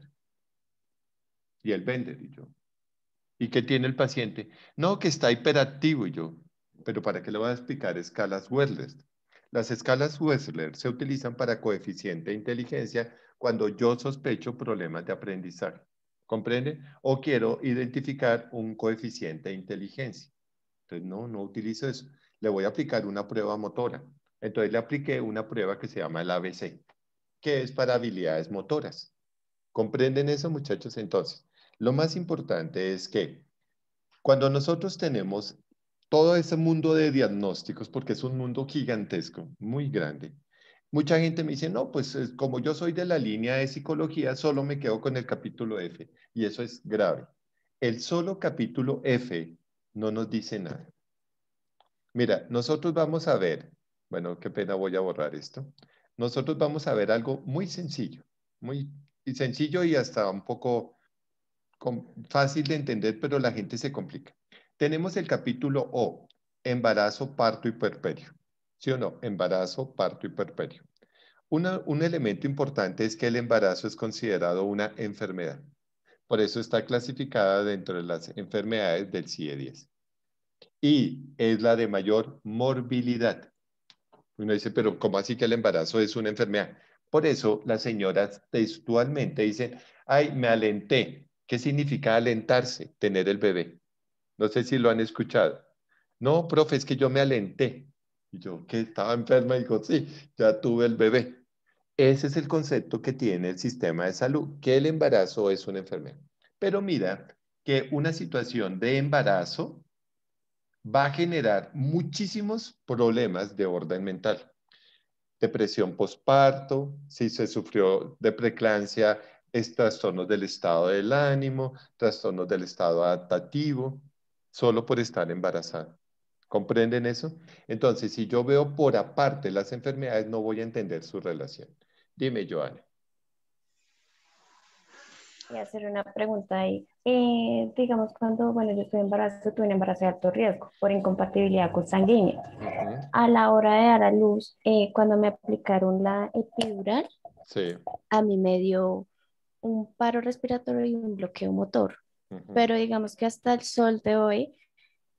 Y el Bender, y yo. ¿Y qué tiene el paciente? No, que está hiperactivo, y yo. Pero ¿para qué le voy a explicar escalas Wechsler? Las escalas Wechsler se utilizan para coeficiente de inteligencia cuando yo sospecho problemas de aprendizaje. ¿Comprende? O quiero identificar un coeficiente de inteligencia. Entonces, no utilizo eso. Le voy a aplicar una prueba motora. Entonces, le apliqué una prueba que se llama el ABC, que es para habilidades motoras. ¿Comprenden eso, muchachos? Entonces, lo más importante es que cuando nosotros tenemos todo ese mundo de diagnósticos, porque es un mundo gigantesco, muy grande, mucha gente me dice, no, pues como yo soy de la línea de psicología, solo me quedo con el capítulo F. Y eso es grave. El solo capítulo F no nos dice nada. Mira, nosotros vamos a ver, bueno, qué pena, voy a borrar esto. Nosotros vamos a ver algo muy sencillo, muy sencillo y hasta un poco fácil de entender, pero la gente se complica. Tenemos el capítulo O, embarazo, parto y puerperio. ¿Sí o no? Embarazo, parto y puerperio. Un elemento importante es que el embarazo es considerado una enfermedad. Por eso está clasificada dentro de las enfermedades del CIE-10. Y es la de mayor morbilidad. Uno dice, pero ¿cómo así que el embarazo es una enfermedad? Por eso las señoras textualmente dicen, ay, me alenté. ¿Qué significa alentarse? Tener el bebé. No sé si lo han escuchado. No, profe, es que yo me alenté. Y yo, que estaba enferma, digo, sí, ya tuve el bebé. Ese es el concepto que tiene el sistema de salud, que el embarazo es una enfermedad. Pero mira que una situación de embarazo va a generar muchísimos problemas de orden mental. Depresión postparto, si se sufrió de preeclampsia, es trastornos del estado del ánimo, trastornos del estado adaptativo, solo por estar embarazada. ¿Comprenden eso? Entonces, si yo veo por aparte las enfermedades, no voy a entender su relación. Dime, Joana. Voy a hacer una pregunta ahí. Digamos, cuando, bueno, yo estoy embarazada, tuve un embarazo de alto riesgo por incompatibilidad consanguínea. A la hora de dar a luz, cuando me aplicaron la epidural, Sí. a mí me dio un paro respiratorio y un bloqueo motor. Pero digamos que hasta el sol de hoy,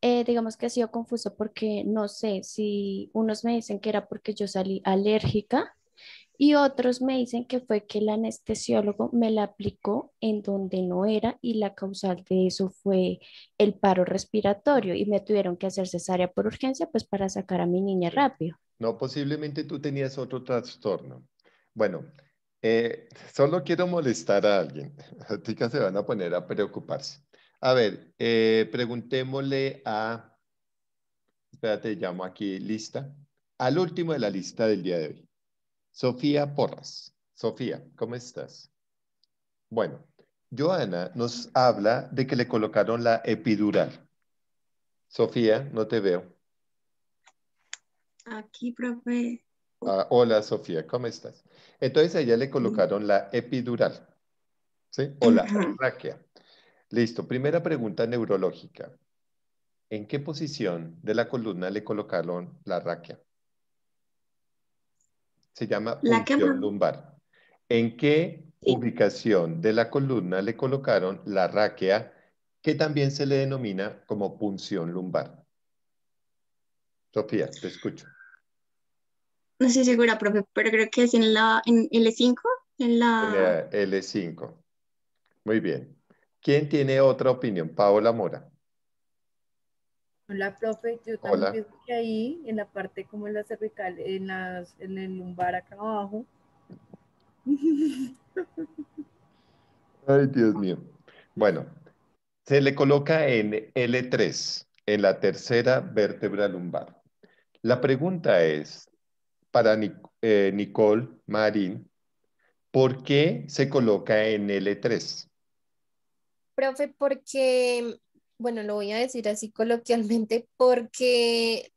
digamos que ha sido confuso porque no sé si unos me dicen que era porque yo salí alérgica y otros me dicen que fue que el anestesiólogo me la aplicó en donde no era y la causal de eso fue el paro respiratorio y me tuvieron que hacer cesárea por urgencia pues para sacar a mi niña rápido. No, posiblemente tú tenías otro trastorno. Bueno, solo quiero molestar a alguien. Las chicas se van a poner a preocuparse. A ver, preguntémosle a... Espérate, llamo aquí lista. Al último de la lista del día de hoy. Sofía Porras. Sofía, ¿cómo estás? Bueno, Joana nos habla de que le colocaron la epidural. Sofía, no te veo. Aquí, profe. Ah, hola, Sofía, ¿cómo estás? Entonces a ella le colocaron la epidural, ¿sí? O la raquia. Listo, primera pregunta neurológica. ¿En qué posición de la columna le colocaron la raquia? Se llama ¿La qué, punción profe? lumbar. ¿En qué ubicación de la columna le colocaron la raquia, que también se le denomina como punción lumbar? Sofía, te escucho. No estoy segura, profe, pero creo que es en L5, en la... L5. Muy bien. ¿Quién tiene otra opinión? Paola Mora. Hola, profe, yo también Hola. pienso que ahí, en la parte como en la cervical, en el lumbar acá abajo. Ay, Dios mío. Bueno, se le coloca en L3, en la tercera vértebra lumbar. La pregunta es, para Nicole Marín, ¿por qué se coloca en L3? Profe, porque, bueno, lo voy a decir así coloquialmente, porque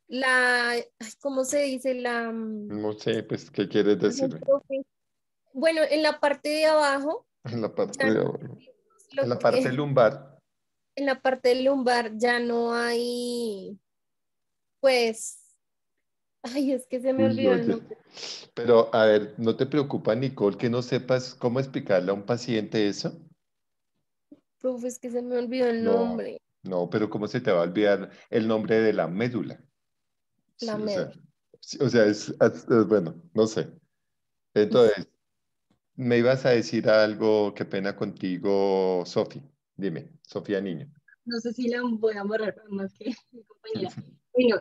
ay, ¿cómo se dice? No sé, pues, ¿qué quieres Ay, decirme? profe. Bueno, en la parte de abajo, En la parte ya de no abajo. es En lo la parte que, lumbar. en la parte del lumbar ya no hay, pues, ay, es que se me Uy, olvidó el oye. nombre. Pero, a ver, ¿no te preocupa, Nicole, que no sepas cómo explicarle a un paciente eso? Profe, es que se me olvidó el No, nombre, no, pero ¿cómo se te va a olvidar el nombre de la médula? la O sea, médula. bueno, no sé. Entonces, me ibas a decir algo, qué pena contigo, Sofi. Dime, Sofía Niño. No sé si la voy a borrar más que mi compañera. Bueno,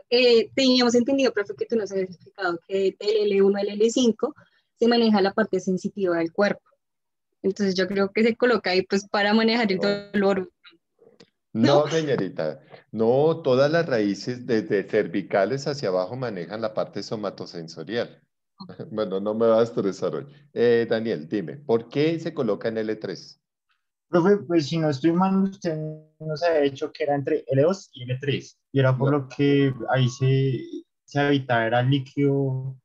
teníamos entendido, profe, que tú nos habías explicado que del L1 al L5 se maneja la parte sensitiva del cuerpo. Entonces yo creo que se coloca ahí pues para manejar el No. dolor. No, señorita, no, todas las raíces desde cervicales hacia abajo manejan la parte somatosensorial. Bueno, no me va a estresar hoy. Daniel, dime, ¿por qué se coloca en L3? Profe, pues si no estoy mal, usted nos había dicho que era entre L2 y L3, y era por No, lo que ahí se habitaba, era líquido,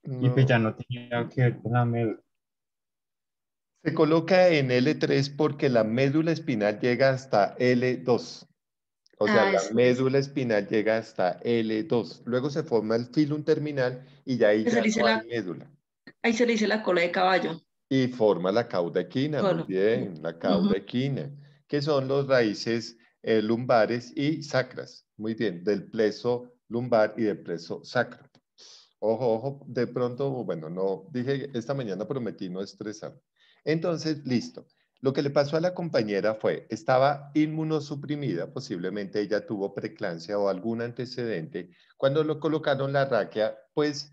y pues no. ya no tenía que ver con la médula. Se coloca en L3 porque la médula espinal llega hasta L2. O sea, Ah, la eso, médula espinal llega hasta L2. Luego se forma el filum terminal y ya ahí Ahí se ya le dice no hay la, médula. ahí se le dice la cola de caballo. Y forma la cauda equina, muy Cola. bien, la Ujú. cauda equina, que son los raíces lumbares y sacras, muy bien, del pleso lumbar y del pleso sacro. Ojo, ojo, de pronto, bueno, no, dije esta mañana prometí no estresar. Entonces, listo. Lo que le pasó a la compañera fue, estaba inmunosuprimida, posiblemente ella tuvo preeclampsia o algún antecedente. Cuando lo colocaron la raquia, pues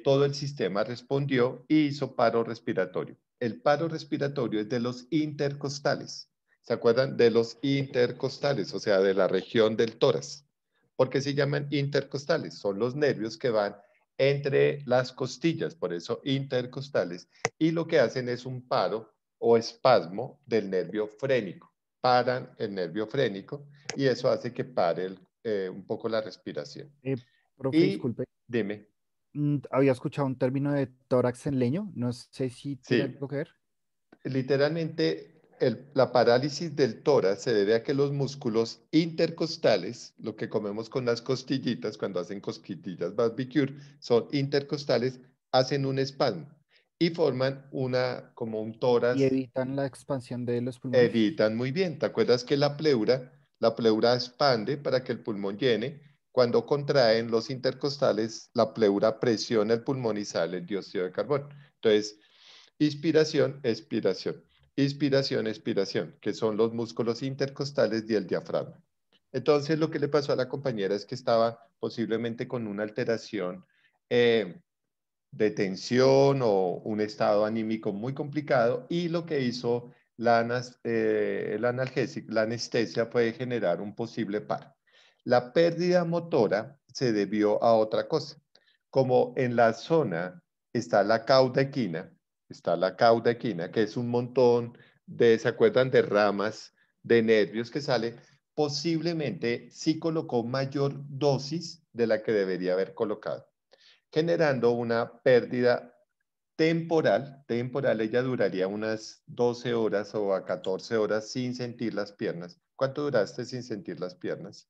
todo el sistema respondió y hizo paro respiratorio. El paro respiratorio es de los intercostales. ¿Se acuerdan? De los intercostales, o sea, de la región del tórax. ¿Por qué se llaman intercostales? Son los nervios que van entre las costillas, por eso intercostales, y lo que hacen es un paro o espasmo del nervio frénico. Paran el nervio frénico y eso hace que pare un poco la respiración. Profe, Y disculpe. dime. Había escuchado un término de tórax en leño, no sé si tiene Sí, algo que ver. literalmente la parálisis del tórax se debe a que los músculos intercostales, lo que comemos con las costillitas cuando hacen cosquillitas barbecue, son intercostales, hacen un espasmo y forman como un Y tórax. evitan la expansión de los pulmones. Evitan muy bien. ¿Te acuerdas que la pleura expande para que el pulmón llene? Cuando contraen los intercostales, la pleura presiona el pulmón y sale el dióxido de carbono. Entonces, inspiración, expiración. Inspiración, expiración, que son los músculos intercostales y el diafragma. Entonces, lo que le pasó a la compañera es que estaba posiblemente con una alteración de tensión o un estado anímico muy complicado y lo que hizo el analgésico, la anestesia puede generar un posible paro. La pérdida motora se debió a otra cosa. Como en la zona está la cauda equina, que es un montón ¿se acuerdan de ramas de nervios que sale? Posiblemente sí colocó mayor dosis de la que debería haber colocado, generando una pérdida temporal, ella duraría unas 12 horas o a 14 horas sin sentir las piernas. ¿Cuánto duraste sin sentir las piernas?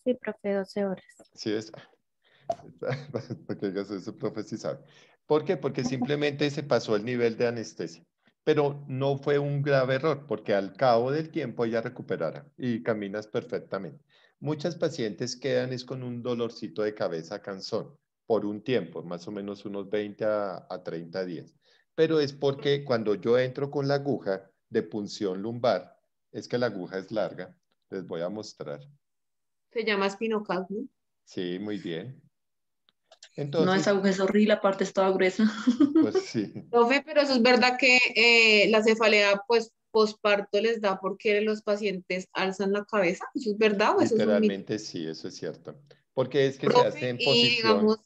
Sí, profe, 12 horas. Sí, es. Porque digas eso, profe, sí sabe. ¿Por qué? Porque simplemente se pasó el nivel de anestesia. Pero no fue un grave error, porque al cabo del tiempo ella recuperará y caminas perfectamente. Muchas pacientes quedan es con un dolorcito de cabeza cansón por un tiempo, más o menos unos 20 a 30 días. Pero es porque cuando yo entro con la aguja de punción lumbar, es que la aguja es larga, les voy a mostrar. Se llama espinocal, ¿no? Sí, muy bien. No, Entonces, esa aguja es horrible, aparte estaba gruesa. pues sí. Profe, pero eso es verdad que la cefalea, pues, posparto les da porque los pacientes alzan la cabeza. ¿Eso es verdad o eso es un mito? Literalmente sí, eso es cierto. Porque es que se hace Profe, en y posición. digamos,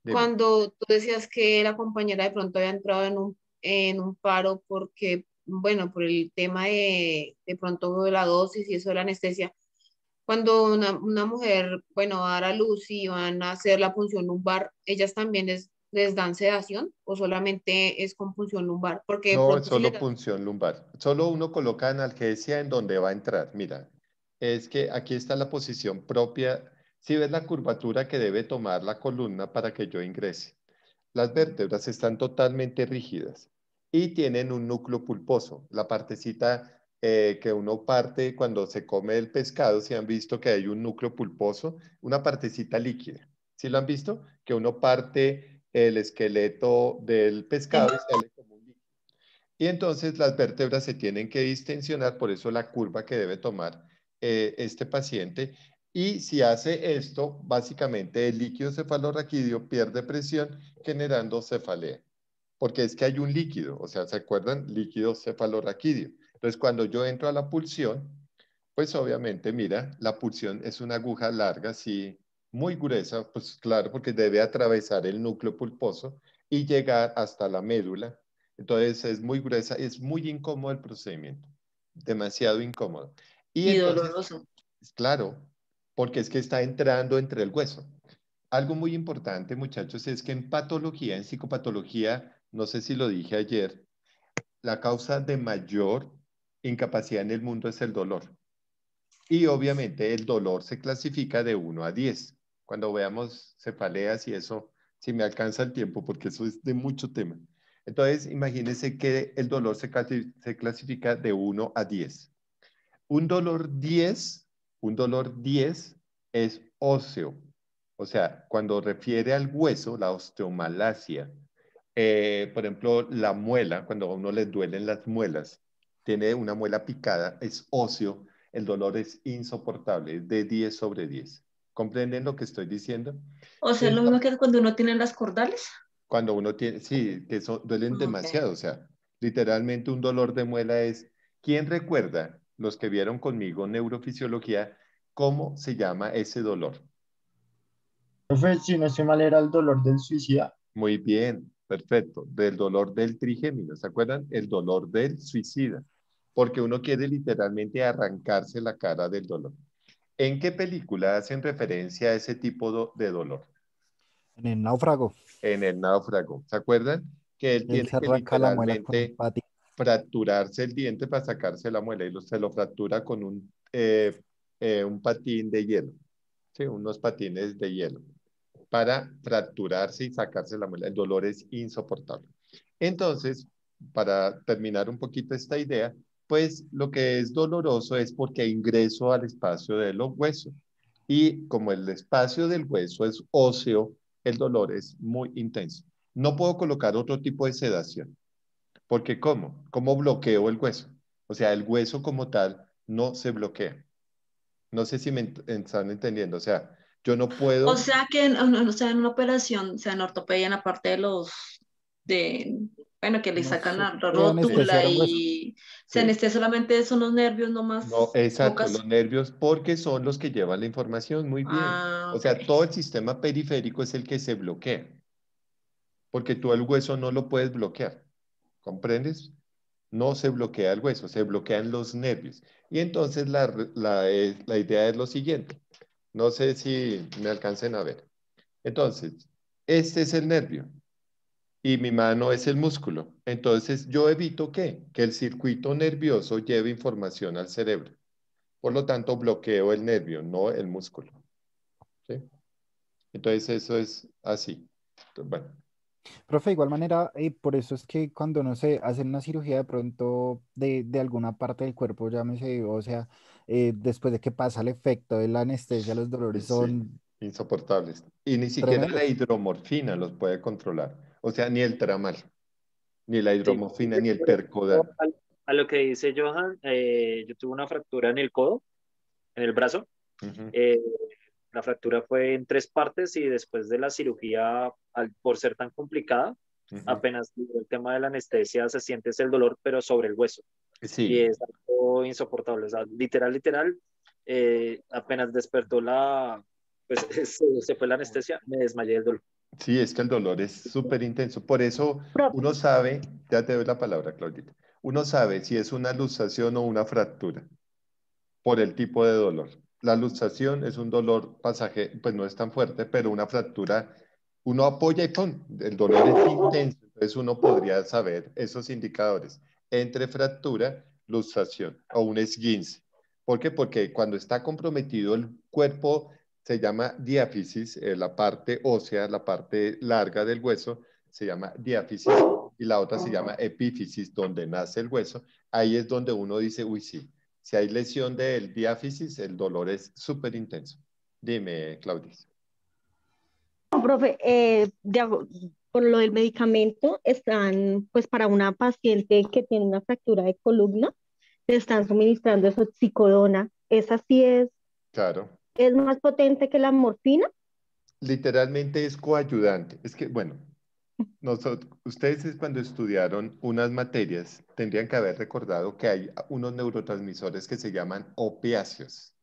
Dime. cuando tú decías que la compañera de pronto había entrado en un paro porque, bueno, por el tema de pronto de la dosis y eso de la anestesia, cuando una mujer, bueno, va a dar a luz y van a hacer la punción lumbar, ¿ellas también les dan sedación o solamente es con punción lumbar? Porque de No, es pronto si les solo dan... punción lumbar. Solo uno coloca analgesia en donde va a entrar. Mira, es que aquí está la posición propia. Si ves la curvatura que debe tomar la columna para que yo ingrese. Las vértebras están totalmente rígidas y tienen un núcleo pulposo. La partecita que uno parte cuando se come el pescado, si han visto que hay un núcleo pulposo, una partecita líquida. ¿Sí lo han visto? Que uno parte el esqueleto del pescado y sale como un líquido. Y entonces las vértebras se tienen que distensionar, por eso la curva que debe tomar este paciente. Y si hace esto, básicamente el líquido cefalorraquídeo pierde presión generando cefalea. Porque es que hay un líquido, o sea, ¿se acuerdan? Líquido cefalorraquídeo. Entonces, cuando yo entro a la pulsión, pues obviamente, mira, la pulsión es una aguja larga, sí, muy gruesa, pues claro, porque debe atravesar el núcleo pulposo y llegar hasta la médula. Entonces es muy gruesa, es muy incómodo el procedimiento, demasiado incómodo. Y Y entonces, doloroso. claro, porque es que está entrando entre el hueso. Algo muy importante, muchachos, es que en patología, en psicopatología, no sé si lo dije ayer, la causa de mayor incapacidad en el mundo es el dolor. Y obviamente el dolor se clasifica de 1 a 10. Cuando veamos cefaleas y eso, si me alcanza el tiempo, porque eso es de mucho tema. Entonces, imagínense que el dolor se clasifica de 1 a 10. Un dolor 10 es óseo. O sea, cuando refiere al hueso, la osteomalacia, por ejemplo, la muela, cuando a uno le duelen las muelas, tiene una muela picada, es óseo, el dolor es insoportable, es de 10 sobre 10. ¿Comprenden lo que estoy diciendo? O sea, lo mismo que cuando uno tiene las cordales. Cuando uno tiene, sí, que duelen Ok. demasiado, o sea, literalmente un dolor de muela es, ¿quién recuerda, los que vieron conmigo neurofisiología, cómo se llama ese dolor? Profe, si no estoy mal, era el dolor del suicida. Muy bien, perfecto, del dolor del trigémino, ¿se acuerdan? El dolor del suicida, porque uno quiere literalmente arrancarse la cara del dolor. ¿En qué película hacen referencia a ese tipo de dolor? En el náufrago, En El náufrago, ¿se acuerdan? Que él él tiene se que arranca la muela con un literalmente patín. fracturarse el diente para sacarse la muela y se lo fractura con un patín de hielo, ¿sí? Unos patines de hielo para fracturarse y sacarse la muela. El dolor es insoportable. Entonces, para terminar un poquito esta idea, pues lo que es doloroso es porque hay ingreso al espacio de los huesos. Y como el espacio del hueso es óseo, el dolor es muy intenso. No puedo colocar otro tipo de sedación, porque ¿cómo? ¿Cómo bloqueo el hueso? O sea, el hueso como tal no se bloquea. No sé si me están entendiendo. O sea, yo no O puedo. sea que o sea, en una operación, o sea, en ortopedia, en la parte de de, bueno, que le No sacan se la puede Sí, rótula anestesiar un hueso. y se sí. anestesia solamente son los nervios, no No, más exacto, bocas. los nervios, porque son los que llevan la información. Muy bien. Ah, O ok. sea, todo el sistema periférico es el que se bloquea, porque tú el hueso no lo puedes bloquear. ¿Comprendes? No se bloquea el hueso, se bloquean los nervios. Y entonces la idea es lo siguiente. No sé si me alcancen a ver. Entonces, este es el nervio y mi mano es el músculo. Entonces, yo evito que el circuito nervioso lleve información al cerebro. Por lo tanto, bloqueo el nervio, no el músculo. ¿Sí? Entonces, eso es así. Entonces, bueno, Profe, de igual manera, por eso es que cuando no se hacen una cirugía de pronto de alguna parte del cuerpo, llámese, o sea, después de que pasa el efecto de la anestesia, los dolores sí, son insoportables. Y ni siquiera la tremendos. hidromorfina los puede controlar. O sea, ni el tramal, ni la Sí, hidromorfina, ni el por ejemplo, percodan. a lo que dice Johan, yo tuve una fractura en el codo, en el brazo. Ujú, Eh, la fractura fue en 3 partes y después de la cirugía, por ser tan complicada, ujú. apenas el tema de la anestesia se siente ese el dolor, pero sobre el hueso. Y Sí, es algo insoportable. O sea, literal, apenas despertó pues se fue la anestesia, me desmayé del dolor. sí, es que el dolor es súper intenso. Por eso Profe, uno sabe, ya te doy la palabra, Claudita, uno sabe si es una luxación o una fractura por el tipo de dolor. La luxación es un dolor pasajero, pues no es tan fuerte, pero una fractura, uno apoya y ¡pum! El dolor es intenso. Entonces uno podría saber esos indicadores entre fractura, luxación o un esguince. ¿Por qué? Porque cuando está comprometido el cuerpo se llama diáfisis, la parte ósea, la parte larga del hueso, se llama diáfisis y la otra se llama epífisis, donde nace el hueso. Ahí es donde uno dice, uy, sí, si hay lesión del diáfisis, el dolor es súper intenso. Dime, Claudia. profe, por lo del medicamento, están, pues para una paciente que tiene una fractura de columna, le están suministrando eso, oxicodona. ¿Esa sí Claro. es más potente que la morfina? Literalmente es coayudante. Es que, bueno, ustedes cuando estudiaron unas materias tendrían que haber recordado que hay unos neurotransmisores que se llaman opiáceos.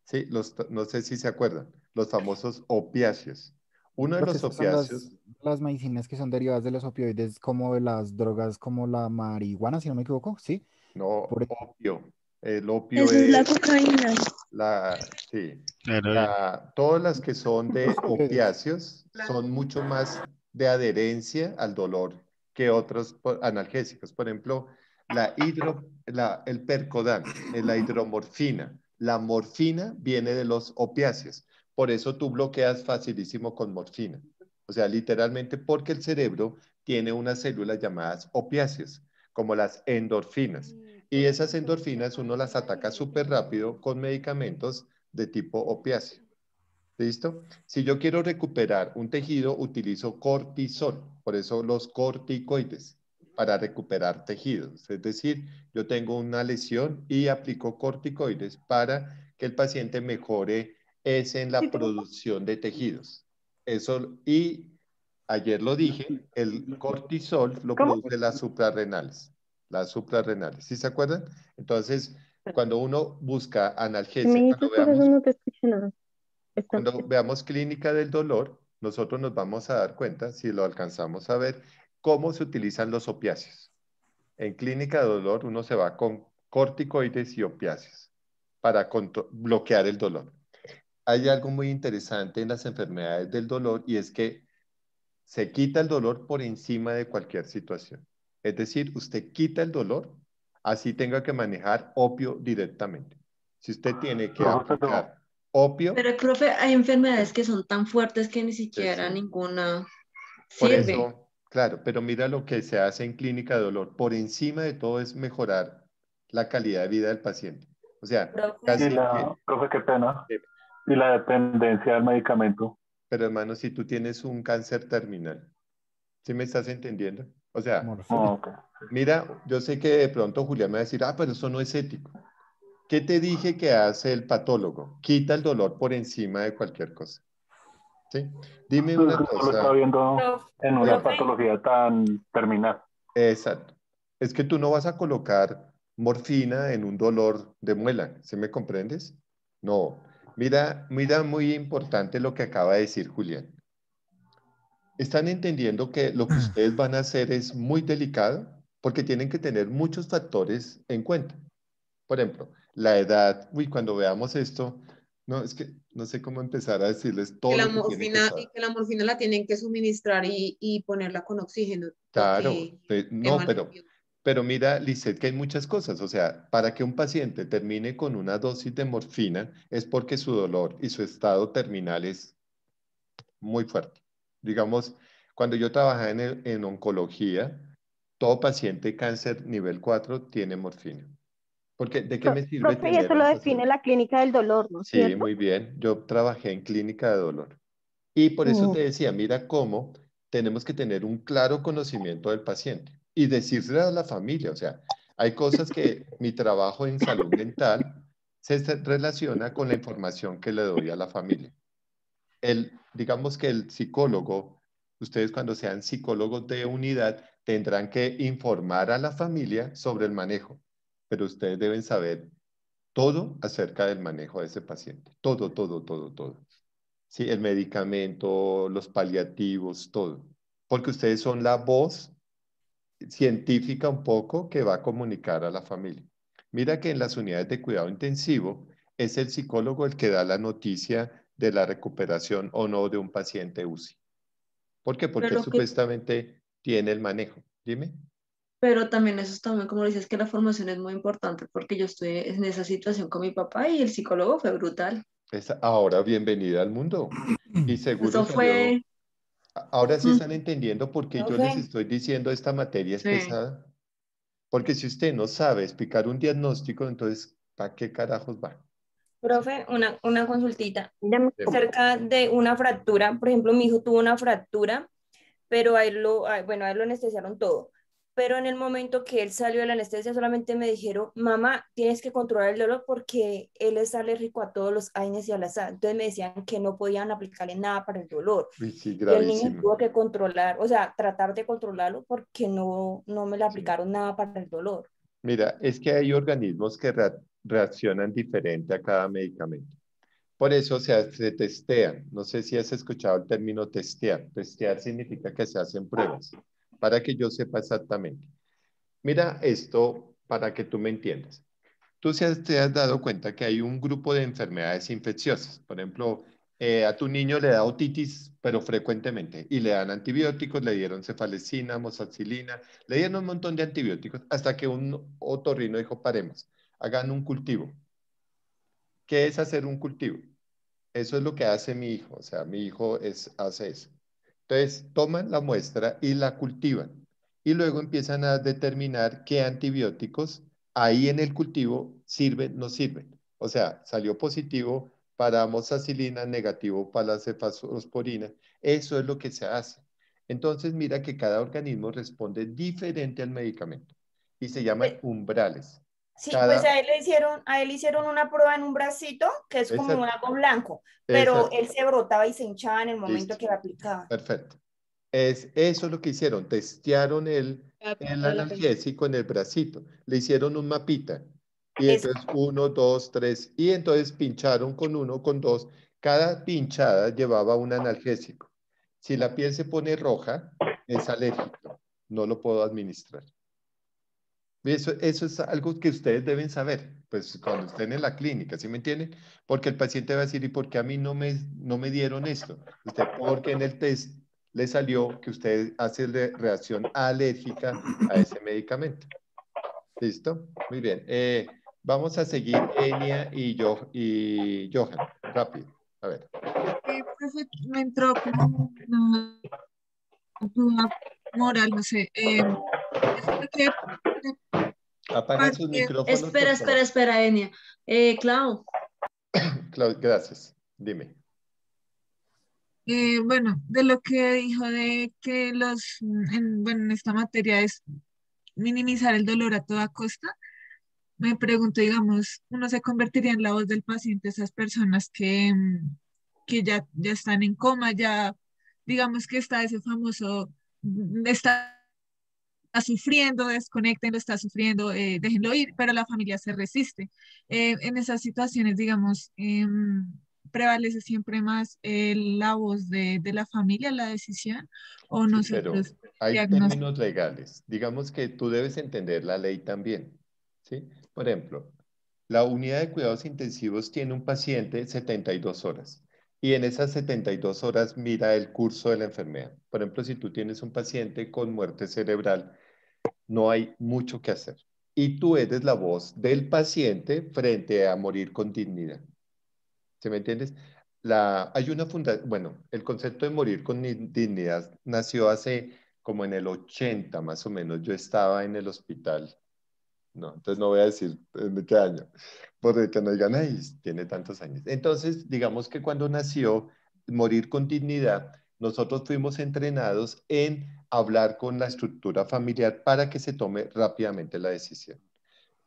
Sí, no sé si se acuerdan, los famosos opiáceos. Uno de Profe, los estas son opiáceos, las medicinas que son derivadas de los opioides, como de las drogas, como la marihuana, si no me equivoco, ¿sí? no, Por, opio. El opio Eso es la es cocaína. sí, Heroína. todas las que son de los opioides. opiáceos son mucho más de adherencia al dolor que otros analgésicos. Por ejemplo, el percodan, la hidromorfina. La morfina viene de los opiáceos. Por eso tú bloqueas facilísimo con morfina. O sea, literalmente porque el cerebro tiene unas células llamadas opiáceos, como las endorfinas. Y esas endorfinas uno las ataca súper rápido con medicamentos de tipo opiáceo. ¿Listo? Si yo quiero recuperar un tejido, utilizo cortisol, por eso los corticoides, para recuperar tejidos. Es decir, yo tengo una lesión y aplico corticoides para que el paciente mejore en la producción de tejidos. Eso, y ayer lo dije, el cortisol lo produce las suprarrenales. Las suprarrenales, ¿sí se acuerdan? Entonces, cuando uno busca analgesia, Me cuando dices, por eso veamos no te escuché nada. cuando veamos clínica del dolor, nosotros nos vamos a dar cuenta, si lo alcanzamos a ver, cómo se utilizan los opiáceos. En clínica de dolor uno se va con corticoides y opiáceos para bloquear el dolor. Hay algo muy interesante en las enfermedades del dolor y es que se quita el dolor por encima de cualquier situación. Es decir, usted quita el dolor, así tenga que manejar opio directamente. Si usted tiene que Profe, pero aplicar opio, Pero, profe, hay enfermedades que son tan fuertes que ni que siquiera sí. ninguna Por sirve. eso, claro, pero mira lo que se hace en clínica de dolor. Por encima de todo es mejorar la calidad de vida del paciente. O sea, y casi la, que... profe, qué pena. Y la dependencia del medicamento. Pero hermano, si tú tienes un cáncer terminal, ¿sí me estás entendiendo? O sea, Ok. mira, yo sé que de pronto Julián me va a decir, pero eso no es ético. ¿Qué te dije que hace el patólogo? Quita el dolor por encima de cualquier cosa. ¿Sí? Dime Pues una no lo está cosa. viendo en una Dime. patología tan terminal. Exacto. Es que tú no vas a colocar morfina en un dolor de muela, ¿sí me comprendes? No. Mira, mira muy importante lo que acaba de decir Julián. ¿Están entendiendo que lo que ustedes van a hacer es muy delicado? Porque tienen que tener muchos factores en cuenta. Por ejemplo, la edad. Uy, cuando veamos esto, no, es que no sé cómo empezar a decirles Que todo la lo que tienen que morfina, saber. y que la morfina la tienen que suministrar y ponerla con oxígeno, Claro, porque no, tema pero mira, Lisette, que hay muchas cosas. O sea, para que un paciente termine con una dosis de morfina es porque su dolor y su estado terminal es muy fuerte. Digamos, cuando yo trabajaba en oncología, todo paciente de cáncer nivel 4 tiene morfina. Porque, ¿de qué me sirve Profe, y tener eso a lo un define paciente? la clínica del dolor, ¿no es Sí, cierto? muy bien. Yo trabajé en clínica de dolor. Y por eso te decía, mira cómo tenemos que tener un claro conocimiento del paciente y decirle a la familia. O sea, hay cosas que mi trabajo en salud mental se relaciona con la información que le doy a la familia. Digamos que el psicólogo, ustedes cuando sean psicólogos de unidad, tendrán que informar a la familia sobre el manejo, pero ustedes deben saber todo acerca del manejo de ese paciente. Todo, todo, todo, todo. Sí, el medicamento, los paliativos, todo. Porque ustedes son la voz científica un poco que va a comunicar a la familia. Mira que en las unidades de cuidado intensivo es el psicólogo el que da la noticia de la recuperación o no de un paciente UCI. ¿Por qué? Porque él Pero que, supuestamente tiene el manejo. Dime. pero también eso es también, como dices, que la formación es muy importante porque yo estoy en esa situación con mi papá y el psicólogo fue brutal. Ahora bienvenida al mundo. Y seguro Eso salió. fue, Ahora sí mm, están entendiendo por qué yo les profe, estoy diciendo esta materia es sí. pesada. Porque si usted no sabe explicar un diagnóstico, entonces, ¿para qué carajos va? Profe, una consultita. Dame Deme. Cerca de una fractura, por ejemplo, mi hijo tuvo una fractura, pero bueno, a él lo anestesiaron todo. Pero en el momento que él salió de la anestesia, solamente me dijeron, mamá, tienes que controlar el dolor porque él es alérgico a todos los AINES y a la sal. Entonces me decían que no podían aplicarle nada para el dolor. Uy, sí, Y el niño gravísimo. tuvo que controlar, o sea, tratar de controlarlo porque no me le Sí. aplicaron nada para el dolor. Mira, es que hay organismos que reaccionan diferente a cada medicamento. Por eso se testean. No sé si has escuchado el término testear. Testear significa que se hacen pruebas para que yo sepa exactamente. Mira esto para que tú me entiendas. Tú te has dado cuenta que hay un grupo de enfermedades infecciosas. Por ejemplo, a tu niño le da otitis, pero frecuentemente, y le dan antibióticos, le dieron cefalecina, moxacilina, le dieron un montón de antibióticos, hasta que un otorrino dijo, paremos, hagan un cultivo. ¿Qué es hacer un cultivo? Eso es lo que hace mi hijo, o sea, mi hijo hace eso. Entonces, toman la muestra y la cultivan. Y luego empiezan a determinar qué antibióticos ahí en el cultivo sirven, no sirven. O sea, salió positivo para amoxicilina, negativo para la cefalosporina. Eso es lo que se hace. Entonces, mira que cada organismo responde diferente al medicamento y se llaman umbrales. Sí, pues Cada, a él hicieron una prueba en un bracito, que es como un exacto, algo blanco, pero exacto, él se brotaba y se hinchaba en el momento listo, que lo aplicaba. perfecto. Eso es lo que hicieron. Testearon el analgésico en el bracito. Le hicieron un mapita. Y Es, entonces 1, 2, 3. Y entonces pincharon con 1, con 2. Cada pinchada llevaba un analgésico. Si la piel se pone roja, es alérgico. No lo puedo administrar. Eso es algo que ustedes deben saber, pues cuando estén en la clínica, ¿sí me entienden? Porque el paciente va a decir, ¿y por qué a mí no me dieron esto? Usted, porque en el test le salió que usted hace reacción alérgica a ese medicamento. ¿Listo? Muy bien. Vamos a seguir Enia y Johan. Rápido. A ver. Profe, me entró como una duda moral, no sé. Esto que Apaga sus parte, micrófonos, por favor. Espera, Enia. Clau. Gracias. Dime. bueno, de lo que dijo de que bueno, en esta materia es minimizar el dolor a toda costa, me pregunto, digamos, uno se convertiría en la voz del paciente, esas personas que ya están en coma, ya, digamos que está ese famoso, está sufriendo, desconectenlo, está sufriendo, déjenlo ir, pero la familia se resiste. En esas situaciones, digamos, prevalece siempre más la voz de la familia, la decisión, o Sí, pero nosotros hay diagnóstico. términos legales. Digamos que tú debes entender la ley también, ¿sí? Por ejemplo, la unidad de cuidados intensivos tiene un paciente 72 horas y en esas 72 horas mira el curso de la enfermedad. Por ejemplo, si tú tienes un paciente con muerte cerebral, no hay mucho que hacer. Y tú eres la voz del paciente frente a morir con dignidad. ¿Sí me entiendes? Hay una fundación, bueno, el concepto de morir con dignidad nació hace como en el 80 más o menos. Yo estaba en el hospital. No, entonces no voy a decir de qué año, porque que no digan, ay, tiene tantos años. Entonces, digamos que cuando nació Morir con Dignidad, nosotros fuimos entrenados en hablar con la estructura familiar para que se tome rápidamente la decisión.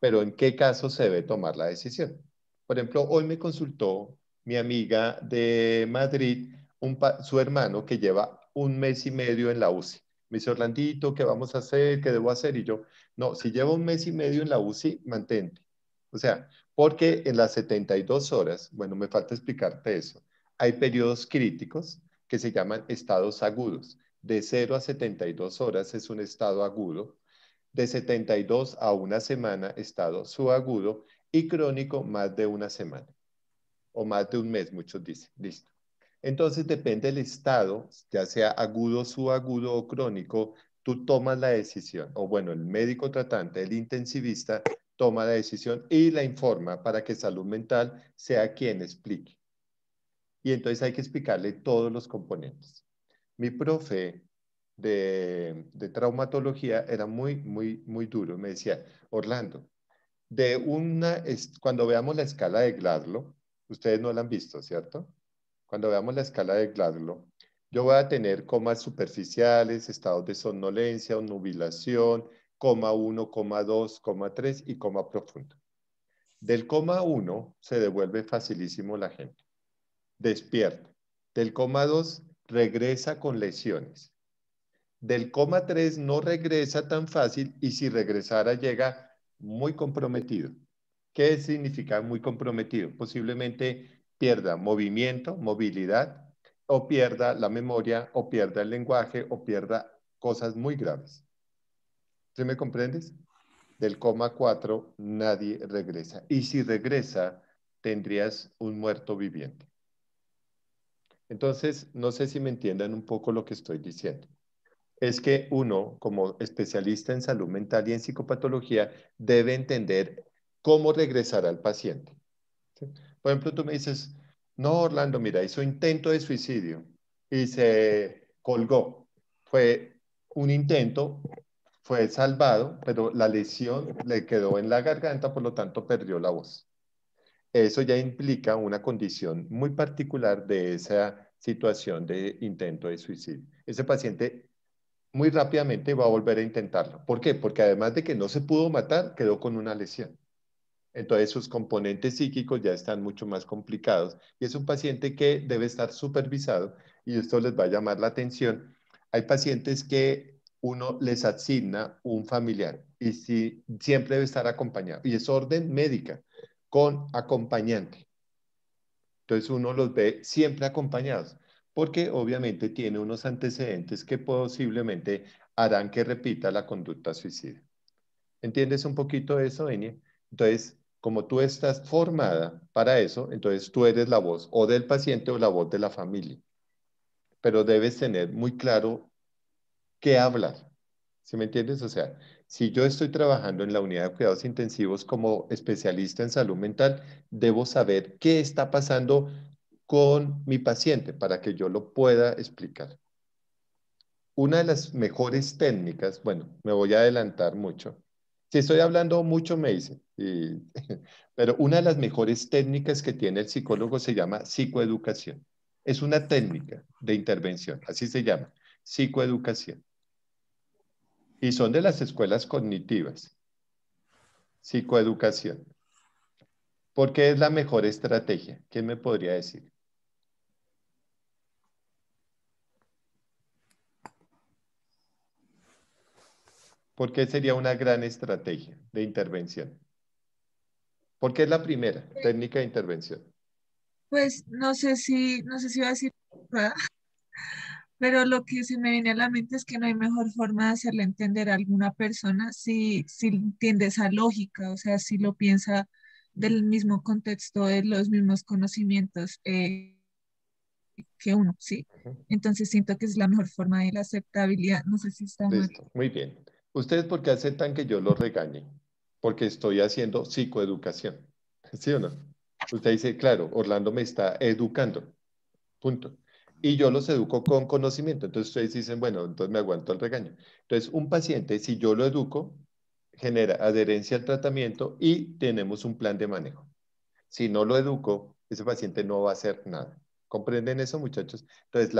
Pero ¿en qué caso se debe tomar la decisión? Por ejemplo, hoy me consultó mi amiga de Madrid, su hermano que lleva un mes y medio en la UCI. Me dice, Orlandito, ¿qué vamos a hacer? ¿Qué debo hacer? Y yo, no, si lleva un mes y medio en la UCI, mantente. O sea, porque en las 72 horas, bueno, me falta explicarte eso, hay periodos críticos que se llaman estados agudos. De 0 a 72 horas es un estado agudo, de 72 a una semana estado subagudo y crónico más de una semana o más de un mes, muchos dicen. Listo. Entonces depende del estado, ya sea agudo, subagudo o crónico, tú tomas la decisión, o bueno, el médico tratante, el intensivista, toma la decisión y la informa para que salud mental sea quien explique. Y entonces hay que explicarle todos los componentes. Mi profe de traumatología era muy duro. Me decía, Orlando, cuando veamos la escala de Glasgow, ustedes no la han visto, ¿cierto? Cuando veamos la escala de Glasgow, yo voy a tener comas superficiales, estados de somnolencia, nubilación, coma 1, coma 2, coma 3 y coma profundo. Del coma 1 se devuelve facilísimo la gente. Despierta. Del coma 2 regresa con lesiones. Del coma 3 no regresa tan fácil y si regresara llega muy comprometido. ¿Qué significa muy comprometido? Posiblemente pierda movimiento, movilidad, o pierda la memoria, o pierda el lenguaje, o pierda cosas muy graves. ¿Sí me comprendes? Del coma 4 nadie regresa. Y si regresa, tendrías un muerto viviente. Entonces, no sé si me entiendan un poco lo que estoy diciendo. Es que uno, como especialista en salud mental y en psicopatología, debe entender cómo regresar al paciente. ¿Sí? Por ejemplo, tú me dices, no, Orlando, mira, hizo intento de suicidio y se colgó. Fue un intento, fue salvado, pero la lesión le quedó en la garganta, por lo tanto perdió la voz. eso ya implica una condición muy particular de esa situación de intento de suicidio. Ese paciente muy rápidamente va a volver a intentarlo. ¿Por qué? Porque además de que no se pudo matar, quedó con una lesión. Entonces sus componentes psíquicos ya están mucho más complicados y es un paciente que debe estar supervisado y esto les va a llamar la atención. Hay pacientes que uno les asigna un familiar y siempre debe estar acompañado y es orden médica con acompañante. Entonces uno los ve siempre acompañados porque obviamente tiene unos antecedentes que posiblemente harán que repita la conducta suicida. ¿Entiendes un poquito eso, Enia? Entonces, como tú estás formada para eso, entonces tú eres la voz o del paciente o la voz de la familia. Pero debes tener muy claro qué hablar. ¿Sí me entiendes? O sea, si yo estoy trabajando en la unidad de cuidados intensivos como especialista en salud mental, debo saber qué está pasando con mi paciente para que yo lo pueda explicar. Una de las mejores técnicas, bueno, me voy a adelantar mucho. Si estoy hablando mucho, me dicen. Pero una de las mejores técnicas que tiene el psicólogo se llama psicoeducación. Es una técnica de intervención, así se llama, psicoeducación. Y son de las escuelas cognitivas, psicoeducación. ¿Por qué es la mejor estrategia? ¿Quién me podría decir? ¿Por qué sería una gran estrategia de intervención? ¿Por qué es la primera técnica de intervención? Pues no sé si va a decir, ¿verdad? Pero lo que se me viene a la mente es que no hay mejor forma de hacerle entender a alguna persona si entiende esa lógica, o sea, si lo piensa del mismo contexto, de los mismos conocimientos que uno, ¿sí? Entonces siento que es la mejor forma de la aceptabilidad. No sé si está mal. Listo, muy bien. ¿Ustedes por qué aceptan que yo los regañe? Porque estoy haciendo psicoeducación. ¿Sí o no? Usted dice, claro, Orlando me está educando. Punto. Y yo los educo con conocimiento. Entonces ustedes dicen, bueno, entonces me aguanto el regaño. Entonces, un paciente, si yo lo educo, genera adherencia al tratamiento y tenemos un plan de manejo. Si no lo educo, ese paciente no va a hacer nada. ¿Comprenden eso, muchachos? Entonces,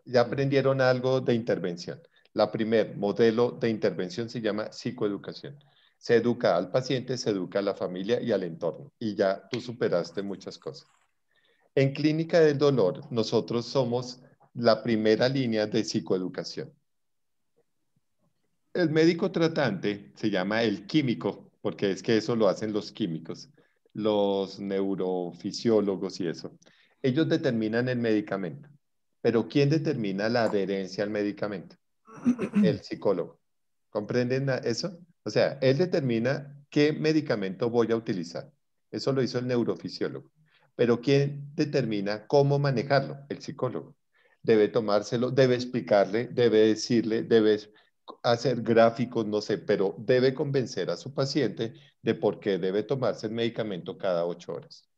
ya aprendieron algo de intervención. La primer modelo de intervención se llama psicoeducación. Se educa al paciente, se educa a la familia y al entorno. Y ya tú superaste muchas cosas. En Clínica del Dolor, nosotros somos la primera línea de psicoeducación. El médico tratante se llama el químico, porque es que eso lo hacen los químicos, los neurofisiólogos y eso. Ellos determinan el medicamento, pero ¿quién determina la adherencia al medicamento? El psicólogo. ¿Comprenden eso? O sea, él determina qué medicamento voy a utilizar. Eso lo hizo el neurofisiólogo. Pero ¿quién determina cómo manejarlo? El psicólogo. Debe tomárselo, debe explicarle, debe decirle, debe hacer gráficos, no sé, pero debe convencer a su paciente de por qué debe tomarse el medicamento cada 8 horas.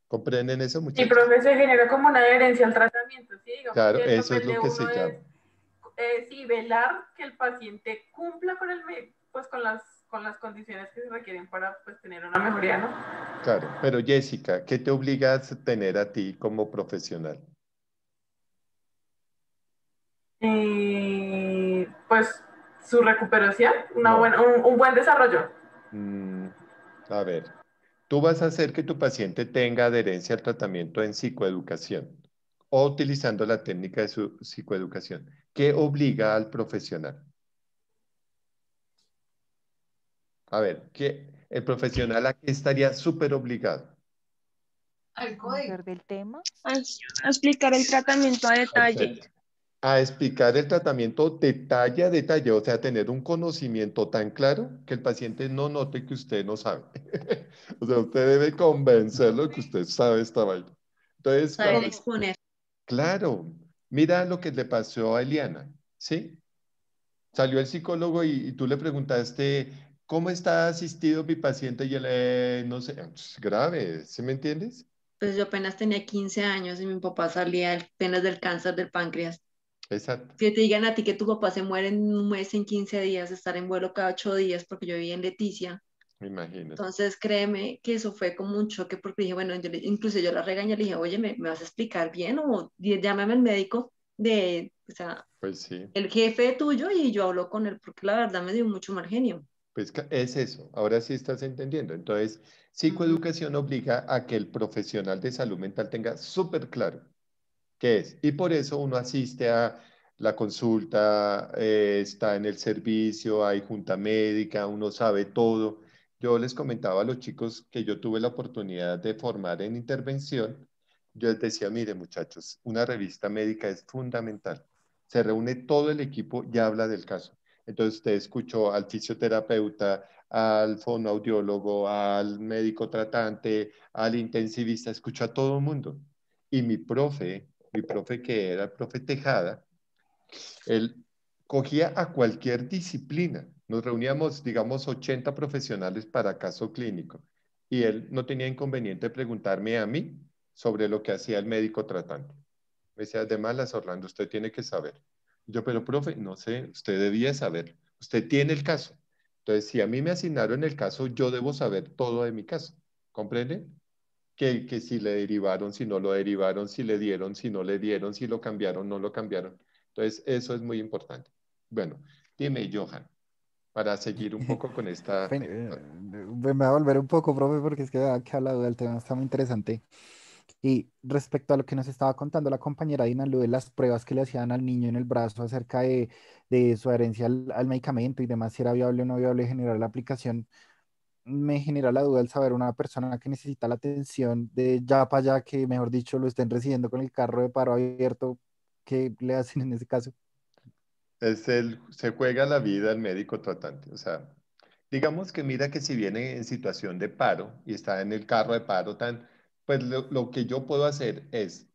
¿Comprenden eso, Y muchachos? profe, se genera como una adherencia al tratamiento, ¿sí? Digamos Claro, que el eso es papel lo de que uno se llama. es sí, velar que el paciente cumpla con pues con las condiciones que se requieren para pues tener una mejoría, ¿no? Claro, pero Jessica, ¿qué te obliga a tener a ti como profesional? Pues su recuperación, No. un buen desarrollo. A ver, tú vas a hacer que tu paciente tenga adherencia al tratamiento en psicoeducación o utilizando la técnica de su psicoeducación. ¿Qué obliga al profesional? A ver, el profesional aquí estaría súper obligado. Al código del tema. A explicar el tratamiento a detalle. Perfecto. A explicar el tratamiento detalle a detalle, o sea, tener un conocimiento tan claro que el paciente no note que usted no sabe. O sea, usted debe convencerlo de que usted sabe esta vaina. Entonces, Saber exponer. claro, mira lo que le pasó a Eliana, ¿sí? Salió el psicólogo y tú le preguntaste, ¿cómo está asistido mi paciente? Y él, no sé, es grave, ¿sí me entiendes? Pues yo apenas tenía 15 años y mi papá salía apenas del cáncer del páncreas. Exacto. Que te digan a ti que tu papá se muere en un mes, en 15 días, estar en vuelo cada 8 días, porque yo vivía en Leticia. Imagínate. Entonces, créeme que eso fue como un choque porque dije, bueno, incluso yo la regañé, le dije, oye, ¿me vas a explicar bien? O llámame al médico o sea, Pues sí. el jefe tuyo y yo hablo con él porque la verdad me dio mucho mal genio. Pues es eso, ahora sí estás entendiendo. Entonces, psicoeducación obliga a que el profesional de salud mental tenga súper claro qué es. Y por eso uno asiste a la consulta, está en el servicio, hay junta médica, uno sabe todo. Yo les comentaba a los chicos que yo tuve la oportunidad de formar en intervención. Yo les decía, mire muchachos, una revista médica es fundamental. Se reúne todo el equipo y habla del caso. Entonces usted escuchó al fisioterapeuta, al fonoaudiólogo, al médico tratante, al intensivista, escuchó a todo el mundo. Y mi profe que era el profe Tejada, él cogía a cualquier disciplina. Nos reuníamos, digamos, 80 profesionales para caso clínico. Y él no tenía inconveniente preguntarme a mí sobre lo que hacía el médico tratante. Me decía, de malas, Orlando, usted tiene que saber. Yo, pero profe, no sé, usted debía saber. Usted tiene el caso. Entonces, si a mí me asignaron el caso, yo debo saber todo de mi caso. ¿Comprende? Que si le derivaron, si no lo derivaron, si le dieron, si no le dieron, si lo cambiaron, no lo cambiaron. Entonces, eso es muy importante. Bueno, dime, Johan, para seguir un poco con esta... Me voy a volver un poco, profe, porque es que ha hablado del tema, está muy interesante. Y respecto a lo que nos estaba contando la compañera Dina, lo de las pruebas que le hacían al niño en el brazo acerca de su adherencia al medicamento y demás, si era viable o no viable generar la aplicación, me genera la duda el saber una persona que necesita la atención de ya para allá, que mejor dicho lo estén recibiendo con el carro de paro abierto, ¿qué le hacen en ese caso? Se juega la vida al médico tratante. O sea, digamos que mira que si viene en situación de paro y está en el carro de paro, pues lo que yo puedo hacer es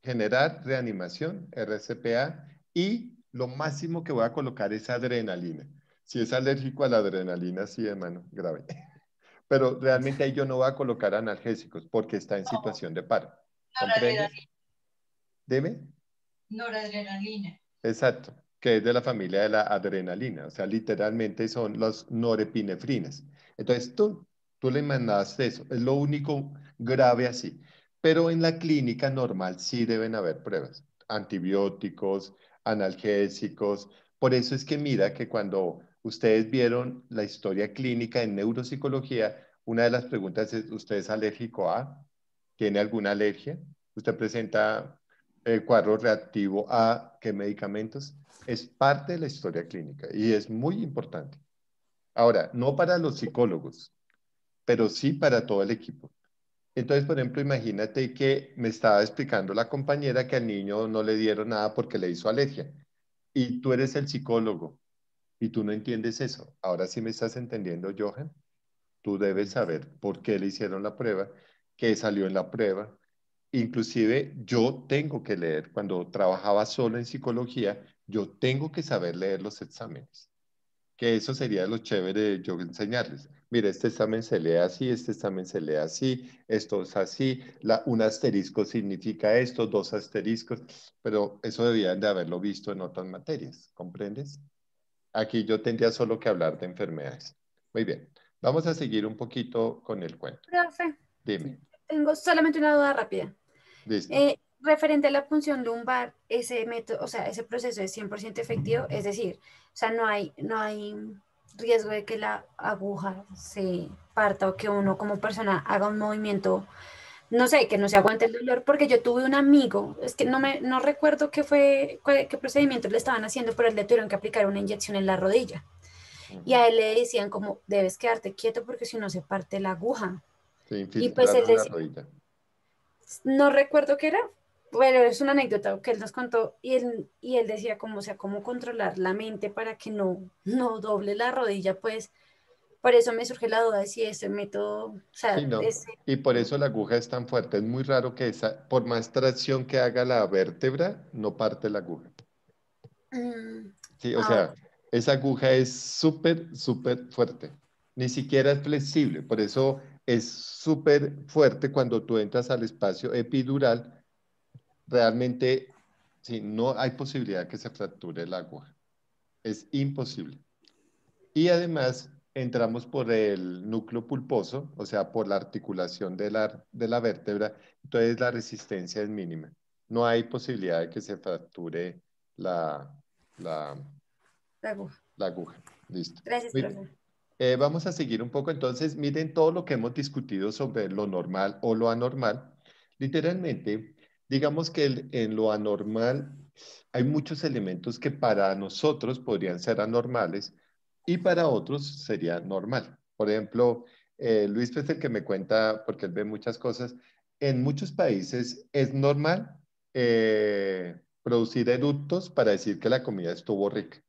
generar reanimación, RCPA, y lo máximo que voy a colocar es adrenalina. Si es alérgico a la adrenalina, sí, hermano, grave. Pero realmente ahí yo no voy a colocar analgésicos porque está en situación de paro. ¿Comprendes? Dime. Noradrenalina. Exacto, que es de la familia de la adrenalina, o sea, literalmente son los norepinefrinas. Entonces tú le mandaste eso, es lo único grave así. Pero en la clínica normal sí deben haber pruebas, antibióticos, analgésicos. Por eso es que mira que cuando ustedes vieron la historia clínica en neuropsicología, una de las preguntas es, ¿usted es alérgico a? ¿Tiene alguna alergia? ¿Usted presenta cuadro reactivo a qué medicamentos? Es parte de la historia clínica y es muy importante. Ahora, no para los psicólogos, pero sí para todo el equipo. Entonces, por ejemplo, imagínate que me estaba explicando la compañera que al niño no le dieron nada porque le hizo alergia. Y tú eres el psicólogo y tú no entiendes eso. Ahora sí me estás entendiendo, Johan. Tú debes saber por qué le hicieron la prueba, qué salió en la prueba. Inclusive yo tengo que leer, cuando trabajaba solo en psicología, yo tengo que saber leer los exámenes, que eso sería lo chévere de yo enseñarles. Mira, este examen se lee así, este examen se lee así, esto es así, un asterisco significa esto, dos asteriscos, pero eso debían de haberlo visto en otras materias, ¿comprendes? Aquí yo tendría solo que hablar de enfermedades. Muy bien, vamos a seguir un poquito con el cuento. Profe, Dime, tengo solamente una duda rápida. listo. Referente a la punción lumbar, ese método, o sea, ese proceso es 100% efectivo, es decir, o sea, no hay riesgo de que la aguja se parta o que uno como persona haga un movimiento, no sé, que no se aguante el dolor, porque yo tuve un amigo, es que no recuerdo qué procedimiento le estaban haciendo, pero él le tuvieron que aplicar una inyección en la rodilla. Y a él le decían como, debes quedarte quieto porque si no se parte la aguja. Se Y pues él infiltraron la decía, rodilla. no recuerdo qué era, bueno, es una anécdota que él nos contó y él decía cómo, o sea, cómo controlar la mente para que no doble la rodilla, pues por eso me surge la duda de si ese método, o Sí, sea, no. Y por eso la aguja es tan fuerte. Es muy raro que por más tracción que haga la vértebra, no parte la aguja. Sí, o ah, sea, esa aguja es súper, súper fuerte. Ni siquiera es flexible. Por eso es súper fuerte cuando tú entras al espacio epidural. Realmente, sí, no hay posibilidad que se fracture la aguja. Es imposible. Y además, entramos por el núcleo pulposo, o sea, por la articulación de la vértebra, entonces la resistencia es mínima. No hay posibilidad de que se fracture la, la, La aguja. la aguja. Listo. Gracias, Muy profe. bien. Vamos a seguir un poco. Entonces, miren todo lo que hemos discutido sobre lo normal o lo anormal. Literalmente, digamos que en lo anormal hay muchos elementos que para nosotros podrían ser anormales y para otros sería normal. Por ejemplo, Luis es el que me cuenta, porque él ve muchas cosas, en muchos países es normal producir eructos para decir que la comida estuvo rica.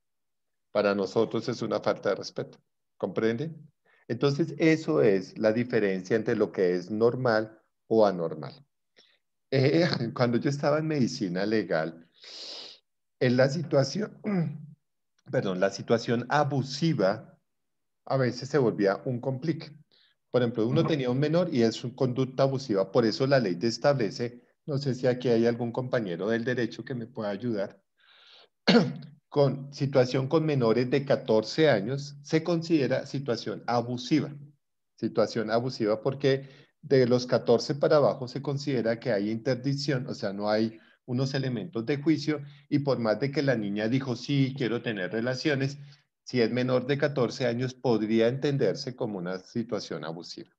Para nosotros es una falta de respeto. ¿Comprende? Entonces, eso es la diferencia entre lo que es normal o anormal. Cuando yo estaba en medicina legal, en la situación, perdón, la situación abusiva a veces se volvía un complique. Por ejemplo, uno tenía un menor y es su conducta abusiva, por eso la ley te establece, no sé si aquí hay algún compañero del derecho que me pueda ayudar, con situación con menores de 14 años se considera situación abusiva. Situación abusiva porque de los 14 para abajo se considera que hay interdicción, o sea, no hay unos elementos de juicio y por más de que la niña dijo, sí, quiero tener relaciones, si es menor de 14 años podría entenderse como una situación abusiva.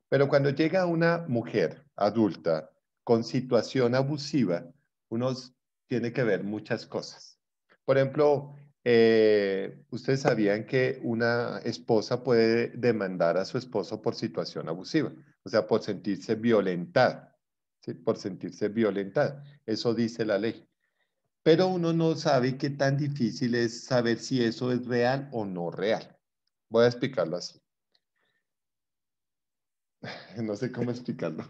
Pero cuando llega una mujer adulta con situación abusiva, uno tiene que ver muchas cosas. Por ejemplo, ustedes sabían que una esposa puede demandar a su esposo por situación abusiva, o sea, por sentirse violentada, ¿sí? Por sentirse violentada. Eso dice la ley. Pero uno no sabe qué tan difícil es saber si eso es real o no real. Voy a explicarlo así. No sé cómo explicarlo.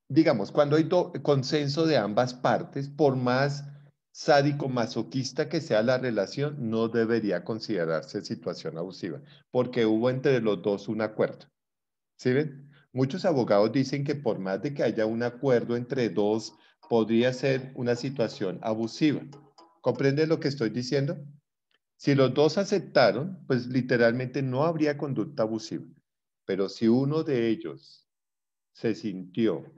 Digamos, cuando hay consenso de ambas partes, por más sádico-masoquista que sea la relación, no debería considerarse situación abusiva, porque hubo entre los dos un acuerdo. ¿Sí ven? Muchos abogados dicen que por más de que haya un acuerdo entre dos, podría ser una situación abusiva. ¿Comprende lo que estoy diciendo? Si los dos aceptaron, pues literalmente no habría conducta abusiva. Pero si uno de ellos se sintió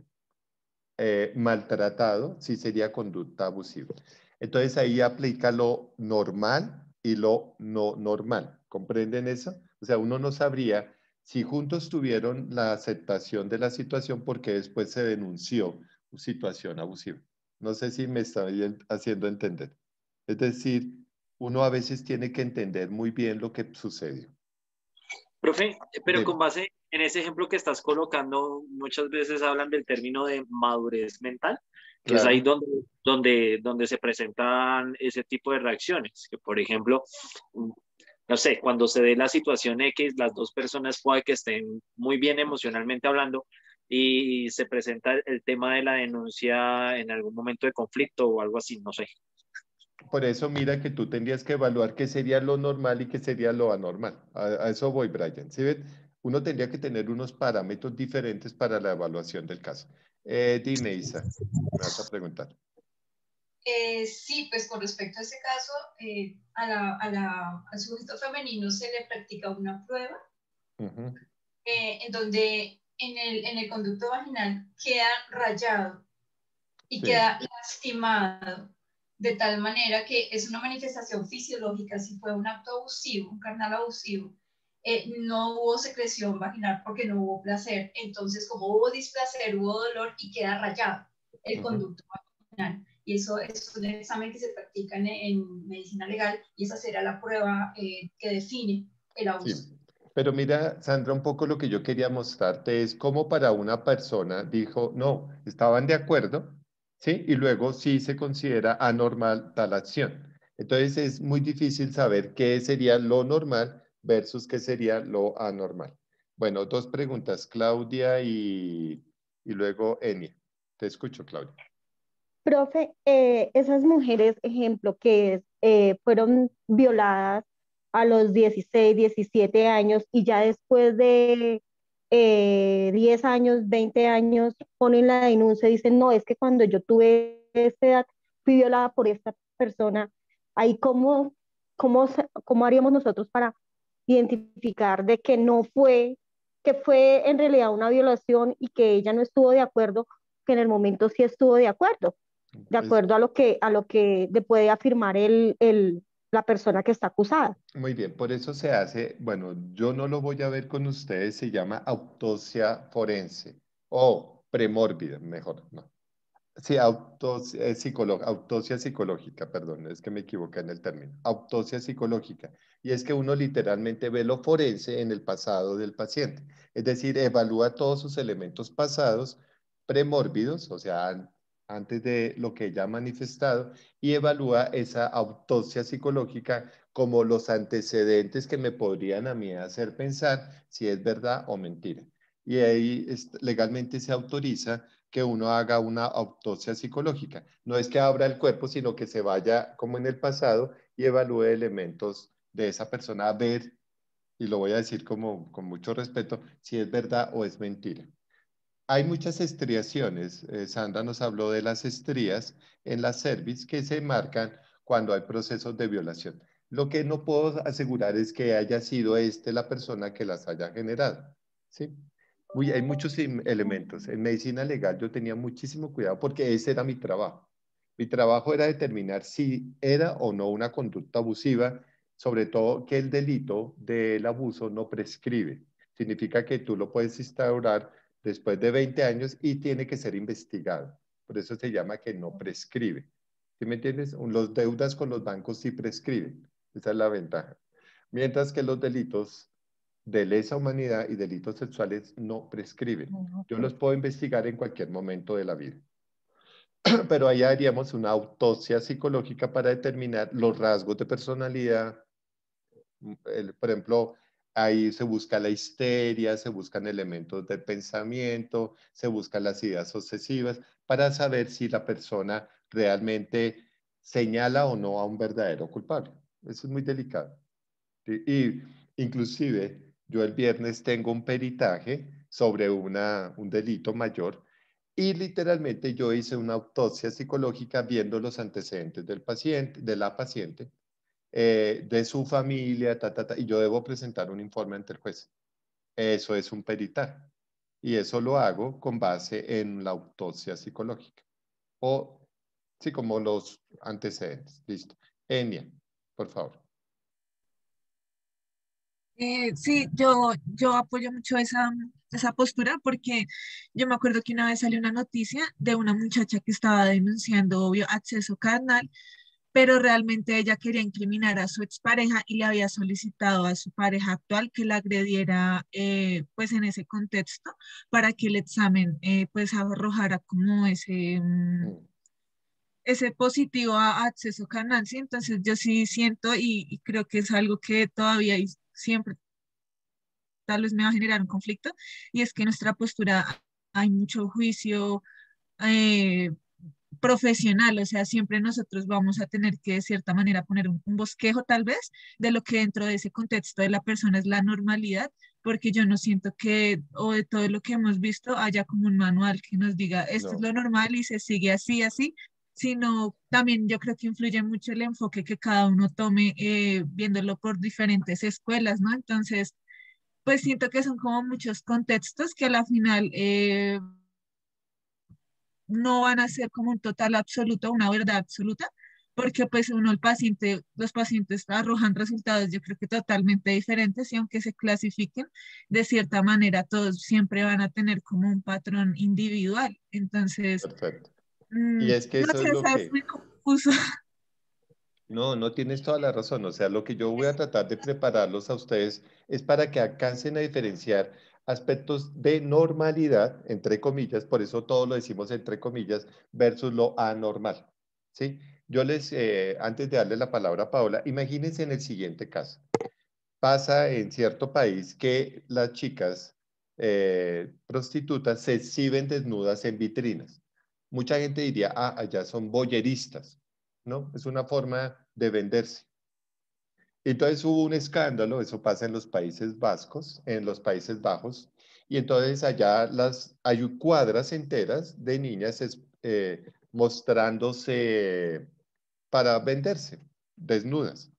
maltratado, sí sería conducta abusiva. Entonces ahí aplica lo normal y lo no normal. ¿Comprenden eso? O sea, uno no sabría si juntos tuvieron la aceptación de la situación porque después se denunció situación abusiva. No sé si me estoy haciendo entender. Es decir, uno a veces tiene que entender muy bien lo que sucedió. Profe, pero Dime. con base en ese ejemplo que estás colocando, muchas veces hablan del término de madurez mental, que es ahí Claro. donde se presentan ese tipo de reacciones. Que, por ejemplo, no sé, cuando se dé la situación X, las dos personas puede que estén muy bien emocionalmente hablando y se presenta el tema de la denuncia en algún momento de conflicto o algo así, no sé. Por eso mira que tú tendrías que evaluar qué sería lo normal y qué sería lo anormal. A eso voy, Brian. ¿Sí ven? Uno tendría que tener unos parámetros diferentes para la evaluación del caso. Dime, Isa, me vas a preguntar. Sí, pues con respecto a ese caso, al sujeto femenino se le practica una prueba en donde en el conducto vaginal queda rayado y queda lastimado, de tal manera que es una manifestación fisiológica. Si fue un acto abusivo, un carnal abusivo, no hubo secreción vaginal porque no hubo placer. Entonces, como hubo displacer, hubo dolor y queda rayado el conducto vaginal. Y eso es un examen que se practica en medicina legal y esa será la prueba que define el abuso. Sí. Pero mira, Sandra, un poco lo que yo quería mostrarte es cómo para una persona dijo, no, estaban de acuerdo, ¿sí? Y luego sí se considera anormal tal acción. Entonces es muy difícil saber qué sería lo normal versus qué sería lo anormal. Bueno, dos preguntas, Claudia y luego Enia. Te escucho, Claudia. Profe, esas mujeres, ejemplo, que fueron violadas a los 16, 17 años y ya después de 10 años, 20 años, ponen la denuncia y dicen, no, es que cuando yo tuve esta edad fui violada por esta persona, ahí cómo haríamos nosotros para identificar de que no fue, que fue en realidad una violación y que ella no estuvo de acuerdo, que en el momento sí estuvo de acuerdo a lo que le puede afirmar la persona que está acusada. Muy bien, por eso se hace, bueno, yo no lo voy a ver con ustedes, se llama autopsia forense o premórbida, mejor, no. Sí, autopsia psicológica, perdón, es que me equivoqué en el término. Autopsia psicológica. Y es que uno literalmente ve lo forense en el pasado del paciente. Es decir, evalúa todos sus elementos pasados premórbidos, o sea, antes de lo que ya ha manifestado, y evalúa esa autopsia psicológica como los antecedentes que me podrían a mí hacer pensar si es verdad o mentira. Y ahí legalmente se autoriza que uno haga una autopsia psicológica. No es que abra el cuerpo, sino que se vaya como en el pasado y evalúe elementos de esa persona a ver, y lo voy a decir como con mucho respeto, si es verdad o es mentira. Hay muchas estriaciones. Sandra nos habló de las estrías en la cervix que se marcan cuando hay procesos de violación. Lo que no puedo asegurar es que haya sido la persona que las haya generado. ¿Sí? Uy, hay muchos elementos. En medicina legal yo tenía muchísimo cuidado porque ese era mi trabajo. Mi trabajo era determinar si era o no una conducta abusiva, sobre todo que el delito del abuso no prescribe. Significa que tú lo puedes instaurar después de 20 años y tiene que ser investigado. Por eso se llama que no prescribe. ¿Sí me entiendes? Los deudas con los bancos sí prescriben. Esa es la ventaja. Mientras que los delitos de lesa humanidad y delitos sexuales no prescriben. Yo los puedo investigar en cualquier momento de la vida. Pero ahí haríamos una autopsia psicológica para determinar los rasgos de personalidad. Por ejemplo, ahí se busca la histeria, se buscan elementos del pensamiento, se buscan las ideas obsesivas para saber si la persona realmente señala o no a un verdadero culpable. Eso es muy delicado. Y inclusive yo el viernes tengo un peritaje sobre un delito mayor y literalmente yo hice una autopsia psicológica viendo los antecedentes del paciente, de la paciente, de su familia, y yo debo presentar un informe ante el juez. Eso es un peritaje. Y eso lo hago con base en la autopsia psicológica. O, sí, como los antecedentes. Listo. Enia, por favor. Sí, yo apoyo mucho esa postura porque yo me acuerdo que una vez salió una noticia de una muchacha que estaba denunciando, obvio, acceso carnal, pero realmente ella quería incriminar a su expareja y le había solicitado a su pareja actual que la agrediera pues en ese contexto para que el examen pues arrojara como ese positivo a acceso carnal, ¿sí? Entonces yo sí siento y creo que es algo que todavía y siempre tal vez me va a generar un conflicto, y es que en nuestra postura hay mucho juicio eh, profesional, o sea, siempre nosotros vamos a tener que de cierta manera poner un bosquejo tal vez de lo que dentro de ese contexto de la persona es la normalidad, porque yo no siento que, o de todo lo que hemos visto, haya como un manual que nos diga, esto es lo normal y se sigue así, así, sino también yo creo que influye mucho el enfoque que cada uno tome viéndolo por diferentes escuelas, ¿no? Entonces, pues siento que son como muchos contextos que a la final no van a ser como un total absoluto, una verdad absoluta, porque pues uno, los pacientes arrojan resultados yo creo que totalmente diferentes y aunque se clasifiquen de cierta manera, todos siempre van a tener como un patrón individual. Entonces, perfecto. Y es que no eso sé, es lo es que... muy confuso. No, no tienes toda la razón. O sea, lo que yo voy a tratar de prepararlos a ustedes es para que alcancen a diferenciar aspectos de normalidad, entre comillas, por eso todo lo decimos entre comillas, versus lo anormal. ¿Sí? Yo antes de darle la palabra a Paola, imagínense en el siguiente caso. Pasa en cierto país que las chicas prostitutas se exhiben desnudas en vitrinas. Mucha gente diría, ah, allá son boyeristas, ¿no? Es una forma de venderse. Entonces hubo un escándalo, eso pasa en los Países Vascos, en los Países Bajos, y entonces allá hay cuadras enteras de niñas mostrándose para venderse, desnudas.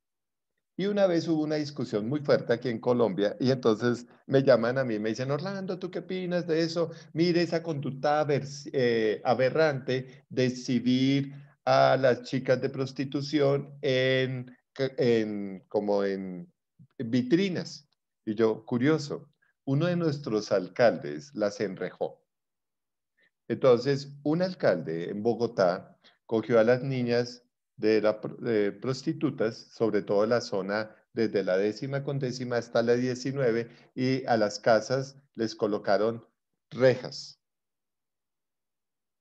Y una vez hubo una discusión muy fuerte aquí en Colombia y entonces me llaman a mí y me dicen, Orlando, ¿tú qué opinas de eso? Mire esa conducta aberrante de exhibir a las chicas de prostitución como en vitrinas. Y yo, curioso, uno de nuestros alcaldes las enrejó. Entonces, un alcalde en Bogotá cogió a las niñas de prostitutas, sobre todo en la zona desde la 10ª con 10ª hasta la 19, y a las casas les colocaron rejas.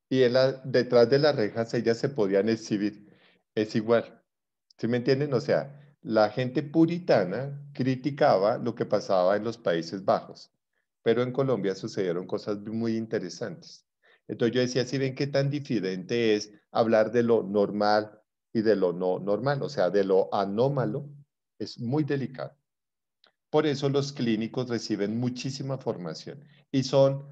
Y detrás de las rejas ellas se podían exhibir. Es igual. ¿Sí me entienden? O sea, la gente puritana criticaba lo que pasaba en los Países Bajos, pero en Colombia sucedieron cosas muy interesantes. Entonces yo decía, si ven qué tan diferente es hablar de lo normal y de lo no normal, o sea, de lo anómalo, es muy delicado. Por eso los clínicos reciben muchísima formación y son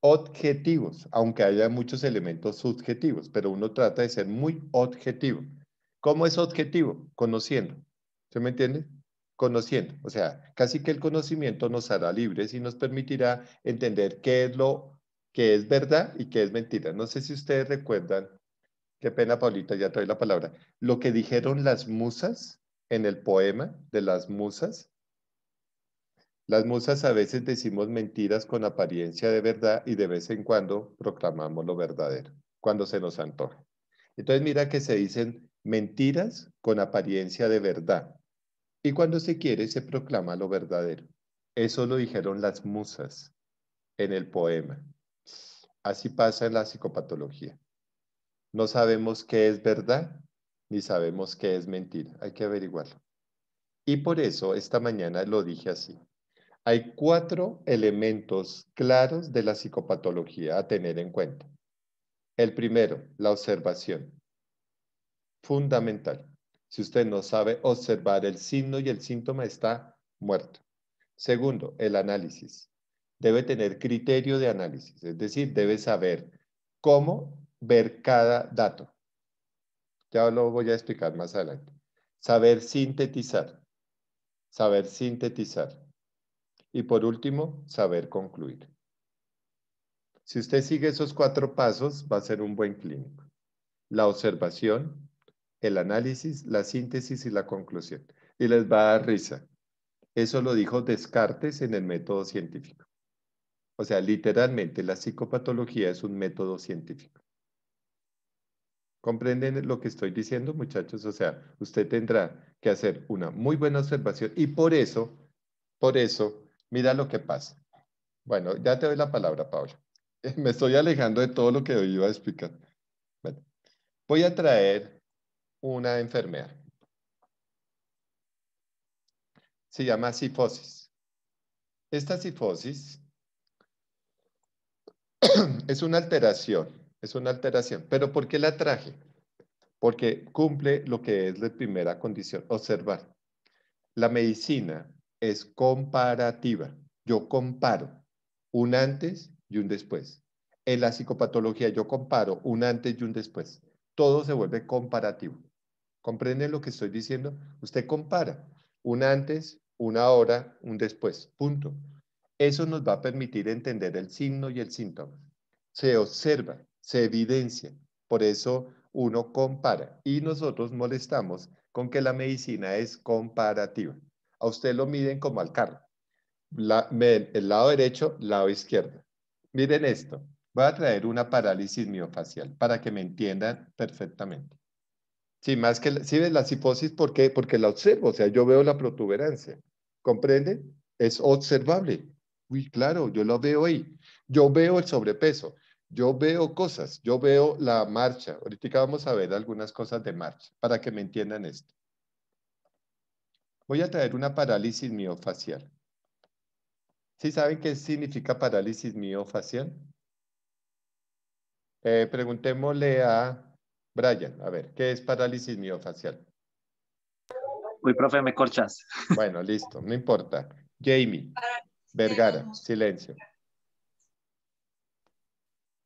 objetivos, aunque haya muchos elementos subjetivos, pero uno trata de ser muy objetivo. ¿Cómo es objetivo? Conociendo. ¿Se me entiende? Conociendo. O sea, casi que el conocimiento nos hará libres y nos permitirá entender qué es lo que es verdad y qué es mentira. No sé si ustedes recuerdan, qué pena, Paulita, ya te doy la palabra, lo que dijeron las musas en el poema de las musas. Las musas a veces decimos mentiras con apariencia de verdad y de vez en cuando proclamamos lo verdadero, cuando se nos antoja. Entonces mira que se dicen mentiras con apariencia de verdad y cuando se quiere se proclama lo verdadero. Eso lo dijeron las musas en el poema. Así pasa en la psicopatología. No sabemos qué es verdad ni sabemos qué es mentira. Hay que averiguarlo. Y por eso esta mañana lo dije así. Hay 4 elementos claros de la psicopatología a tener en cuenta. El primero, la observación. Fundamental. Si usted no sabe observar el signo y el síntoma, está muerto. Segundo, el análisis. Debe tener criterio de análisis, es decir, debe saber cómo ver cada dato. Ya lo voy a explicar más adelante. Saber sintetizar. Saber sintetizar. Y por último, saber concluir. Si usted sigue esos 4 pasos, va a ser un buen clínico. La observación, el análisis, la síntesis y la conclusión. Y les va a dar risa. Eso lo dijo Descartes en el método científico. O sea, literalmente la psicopatología es un método científico. ¿Comprenden lo que estoy diciendo, muchachos? O sea, usted tendrá que hacer una muy buena observación y por eso, mira lo que pasa. Bueno, ya te doy la palabra, Paula. Me estoy alejando de todo lo que hoy iba a explicar. Bueno, voy a traer una enfermedad. Se llama cifosis. Esta cifosis es una alteración. ¿Pero por qué la traje? Porque cumple lo que es la primera condición, observar. La medicina es comparativa. Yo comparo un antes y un después. En la psicopatología yo comparo un antes y un después. Todo se vuelve comparativo. ¿Comprenden lo que estoy diciendo? Usted compara un antes, una hora, un después. Punto. Eso nos va a permitir entender el signo y el síntoma. Se observa, se evidencia. Por eso uno compara. Y nosotros molestamos con que la medicina es comparativa. A usted lo miden como al carro. El lado derecho, lado izquierdo. Miren esto. Voy a traer una parálisis miofacial para que me entiendan perfectamente. Sí, más que, ¿sí ves la cifosis? ¿Por qué? Porque la observo, o sea, yo veo la protuberancia. ¿Comprende? Es observable. Uy, claro, yo lo veo ahí. Yo veo el sobrepeso. Yo veo cosas. Yo veo la marcha. Ahorita vamos a ver algunas cosas de marcha para que me entiendan esto. Voy a traer una parálisis miofacial. ¿Sí saben qué significa parálisis miofacial? Preguntémosle a Brian, a ver, ¿qué es parálisis miofacial? Uy, profe, me corchas. Bueno, listo, no importa. Jamie, Vergara, silencio.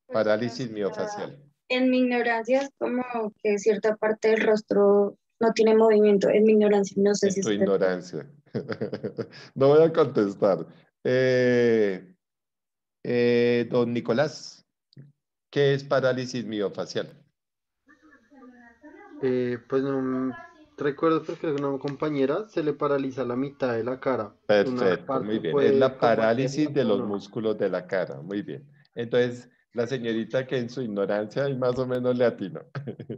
Parálisis miofacial. En mi ignorancia es como que cierta parte del rostro No tiene movimiento, es mi ignorancia. No sé si En tu es ignorancia. No voy a contestar. Don Nicolás, ¿qué es parálisis miofacial? Pues no recuerdo porque a una compañera se le paraliza la mitad de la cara. Una Perfecto, muy parte bien. Es puede la tambalear y parálisis de otra los no. músculos de la cara. Muy bien. Entonces, la señorita que en su ignorancia ahí más o menos le atinó.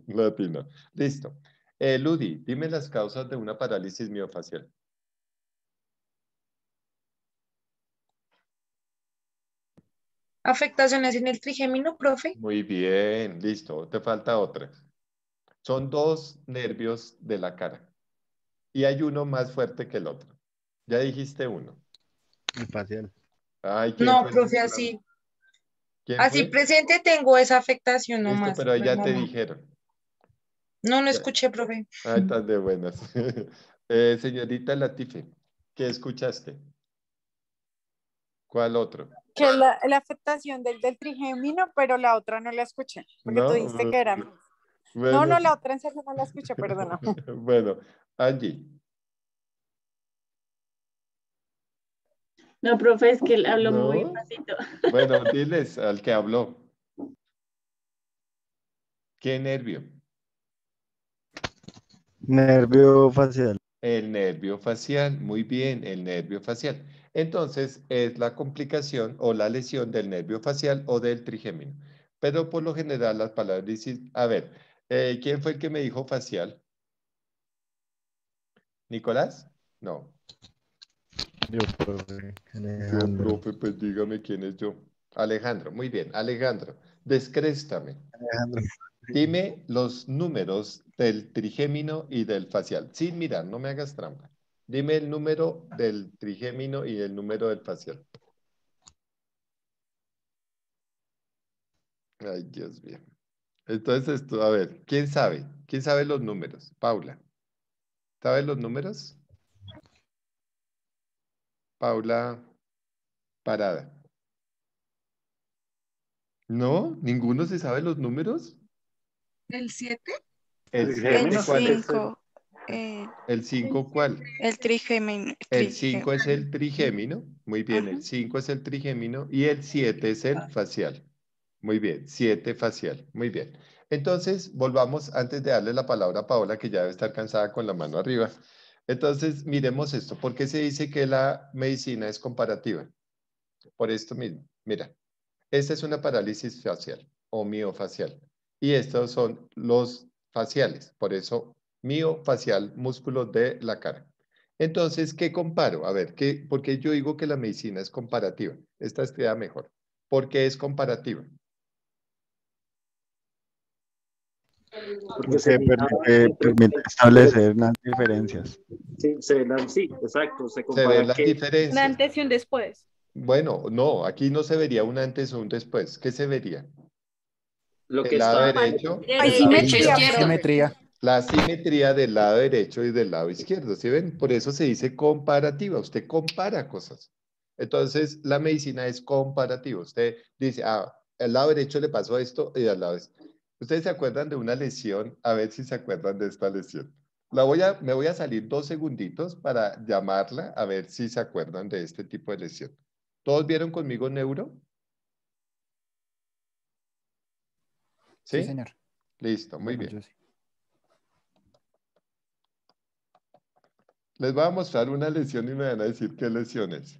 Le atinó. Listo. Ludi, dime las causas de una parálisis miofacial. Afectaciones en el trigémino, profe. Muy bien, listo. Te falta otra. Son dos nervios de la cara y hay uno más fuerte que el otro. Ya dijiste uno. El facial. Ay, ¿quién No, fue? profe, así. ¿Quién Así fue? presente tengo esa afectación Listo, nomás. pero Pues ya no, te no. dijeron. No, no Ya. escuché, profe. Ay, tan de buenas. Señorita Latife, ¿qué escuchaste? ¿Cuál otro? Que la afectación del trigémino, pero la otra no la escuché, porque tú dijiste No, que era. No, bueno, no, la otra en serio no la escuché, perdona. bueno, Angie, No, profe, es que él habló muy ¿no? pasito. Bueno, diles al que habló. ¿Qué nervio? Nervio facial. El nervio facial, muy bien, el nervio facial. Entonces, es la complicación o la lesión del nervio facial o del trigémino. Pero por lo general las palabras dicen, a ver, ¿quién fue el que me dijo facial? ¿Nicolás? No. Yo, profe. Yo, Alejandro. profe, pues dígame quién es yo. Alejandro, muy bien, Alejandro, descréstame. Alejandro. Dime los números del trigémino y del facial. Sin mirar, no me hagas trampa. Dime el número del trigémino y el número del facial. Ay, Dios mío. Entonces, esto, a ver, ¿quién sabe? ¿Quién sabe los números? Paula. ¿Sabes los números? Paula Parada. ¿No? ¿Ninguno se sabe los números? ¿El 7? ¿El Trigémino, 7 cuál es? 5, ¿El 5 cuál? el trigémino. El 5 es el trigémino. Muy bien, el 5 es el trigémino y el 7 es el facial. Muy bien, 7 facial. Muy bien. Entonces, volvamos antes de darle la palabra a Paola, que ya debe estar cansada con la mano arriba. Entonces, miremos esto. ¿Por qué se dice que la medicina es comparativa? Por esto mismo. Mira, esta es una parálisis facial o miofacial. Y estos son los faciales. Por eso, miofacial, músculos de la cara. Entonces, ¿qué comparo? A ver, ¿por qué yo digo que la medicina es comparativa? Esta queda mejor. ¿Por qué es comparativa? Porque permite establecer unas diferencias. Sí, sí, exacto, se Se compara ven las que Un diferencias. antes y un después. Bueno, no, aquí no se vería un antes o un después. ¿Qué se vería? lo que El lado está derecho, Hay el lado simetría, izquierdo. Simetría. La simetría del lado derecho y del lado izquierdo, ¿sí ven? Por eso se dice comparativa, usted compara cosas. Entonces, la medicina es comparativa. Usted dice, al lado derecho le pasó esto y al lado es. ¿Ustedes se acuerdan de una lesión? A ver si se acuerdan de esta lesión. Me voy a salir 2 segunditos para llamarla a ver si se acuerdan de este tipo de lesión. ¿Todos vieron conmigo neuro? Sí, ¿Sí? señor. Listo, muy Bueno, bien. yo sí. Les voy a mostrar una lesión y me van a decir qué lesión es.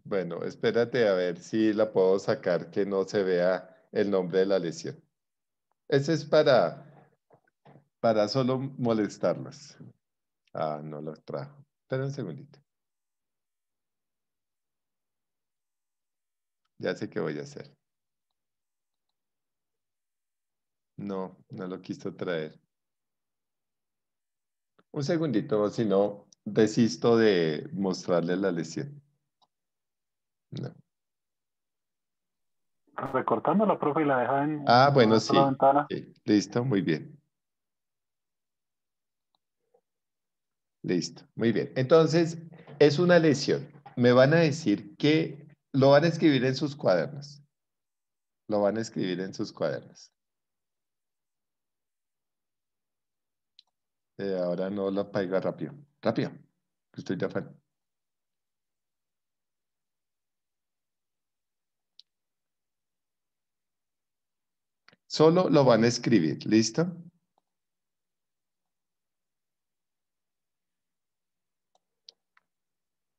Bueno, espérate a ver si la puedo sacar que no se vea el nombre de la lesión. Ese es para solo molestarlos. Ah, no lo trajo. Espera un segundito. Ya sé qué voy a hacer. No, no lo quiso traer. Un segundito, si no, desisto de mostrarle la lesión. No. Recortando la profe y la deja en Bueno, una sola sí. ventana. Sí. Listo, muy bien. Listo, muy bien. Entonces, es una lesión. Me van a decir que lo van a escribir en sus cuadernos. Lo van a escribir en sus cuadernos. Ahora no lo paiga rápido. Rápido. Estoy de afán. Solo lo van a escribir. ¿Listo?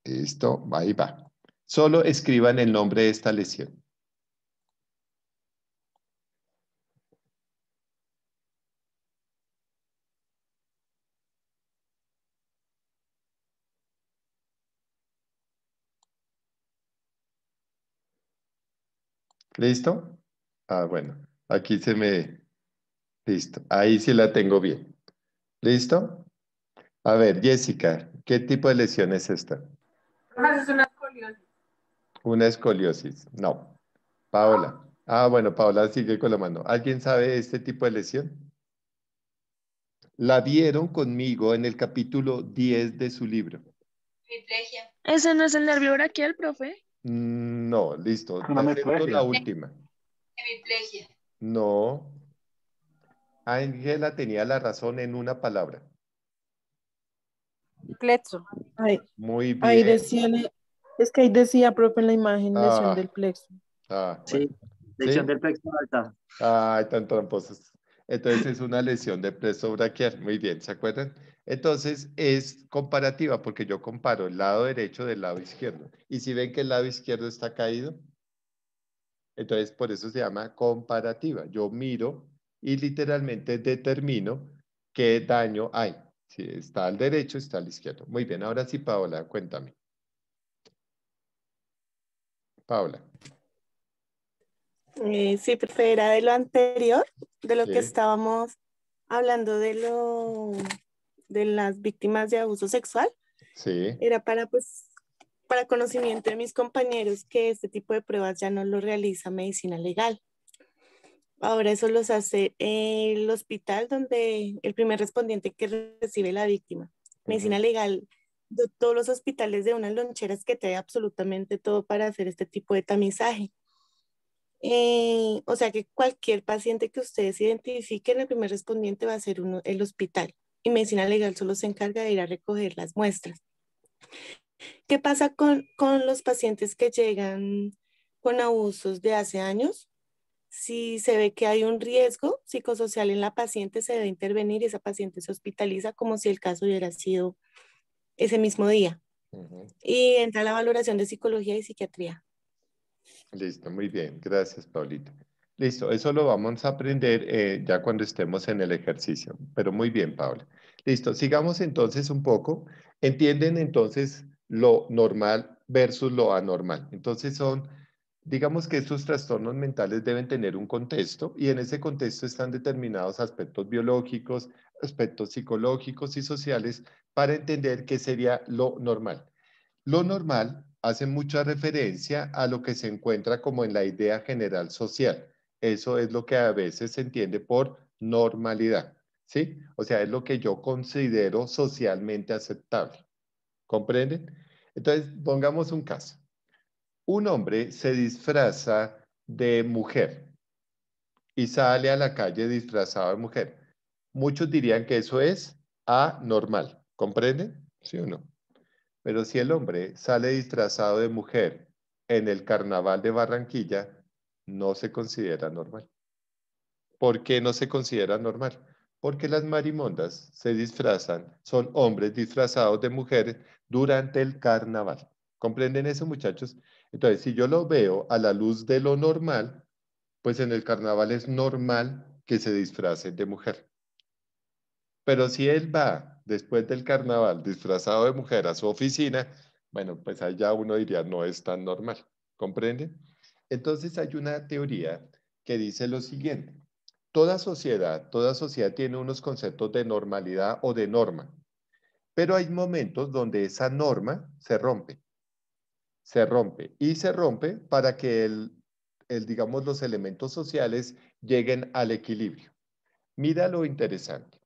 Listo. Ahí va. Solo escriban el nombre de esta lesión. ¿Listo? Ah, bueno. Aquí se me... Listo. Ahí sí la tengo bien. ¿Listo? A ver, Jessica, ¿qué tipo de lesión es esta? Es una escoliosis. Una escoliosis. No. Paola. Ah, bueno, Paola sigue con la mano. ¿Alguien sabe este tipo de lesión? La vieron conmigo en el capítulo 10 de su libro. Hemiplegia. ¿Ese no es el nervio braquial, profe? No, listo. Te Una acepto la hemiplegia. última. Hemiplegia. No. Ángela tenía la razón en una palabra. Plexo. Muy Ahí bien. decía, es que ahí decía, profe, en la imagen, lesión del plexo. Bueno. Sí, lesión del plexo alta. Ay, tan tramposos. Entonces es una lesión de plexo braquial. Muy bien, ¿se acuerdan? Entonces es comparativa porque yo comparo el lado derecho del lado izquierdo. Y si ven que el lado izquierdo está caído, entonces por eso se llama comparativa. Yo miro y literalmente determino qué daño hay. Si está al derecho, está al izquierdo. Muy bien, ahora sí, Paola, cuéntame. Paola. Sí, profe, era de lo anterior, de lo que Sí. estábamos hablando de las víctimas de abuso sexual. Sí. Era para conocimiento de mis compañeros que este tipo de pruebas ya no lo realiza medicina legal. Ahora eso los hace el hospital donde el primer respondiente que recibe la víctima. Medicina legal, de todos los hospitales de unas loncheras que trae absolutamente todo para hacer este tipo de tamizaje. O sea que cualquier paciente que ustedes identifiquen, el primer respondiente va a ser el hospital. Y medicina legal solo se encarga de ir a recoger las muestras. ¿Qué pasa con los pacientes que llegan con abusos de hace años? Si se ve que hay un riesgo psicosocial en la paciente, se debe intervenir y esa paciente se hospitaliza como si el caso hubiera sido ese mismo día. Y entra la valoración de psicología y psiquiatría. Listo, muy bien. Gracias, Paulita. Listo, eso lo vamos a aprender ya cuando estemos en el ejercicio. Pero muy bien, Paula. Listo, sigamos entonces un poco. ¿Entienden entonces lo normal versus lo anormal? Entonces digamos que estos trastornos mentales deben tener un contexto y en ese contexto están determinados aspectos biológicos, aspectos psicológicos y sociales para entender qué sería lo normal. Lo normal hace mucha referencia a lo que se encuentra como en la idea general social. Eso es lo que a veces se entiende por normalidad, ¿sí? O sea, es lo que yo considero socialmente aceptable. ¿Comprenden? Entonces, pongamos un caso. Un hombre se disfraza de mujer y sale a la calle disfrazado de mujer. Muchos dirían que eso es anormal. ¿Comprenden? ¿Sí o no? Pero si el hombre sale disfrazado de mujer en el carnaval de Barranquilla, no se considera normal. ¿Por qué no se considera normal? Porque las marimondas se disfrazan, son hombres disfrazados de mujeres durante el carnaval. ¿Comprenden eso, muchachos? Entonces, si yo lo veo a la luz de lo normal, pues en el carnaval es normal que se disfracen de mujer. Pero si él va después del carnaval disfrazado de mujer a su oficina, bueno, pues allá uno diría no es tan normal, ¿comprende? Entonces hay una teoría que dice lo siguiente, toda sociedad tiene unos conceptos de normalidad o de norma, pero hay momentos donde esa norma se rompe y se rompe para que digamos, los elementos sociales lleguen al equilibrio. Mira lo interesante.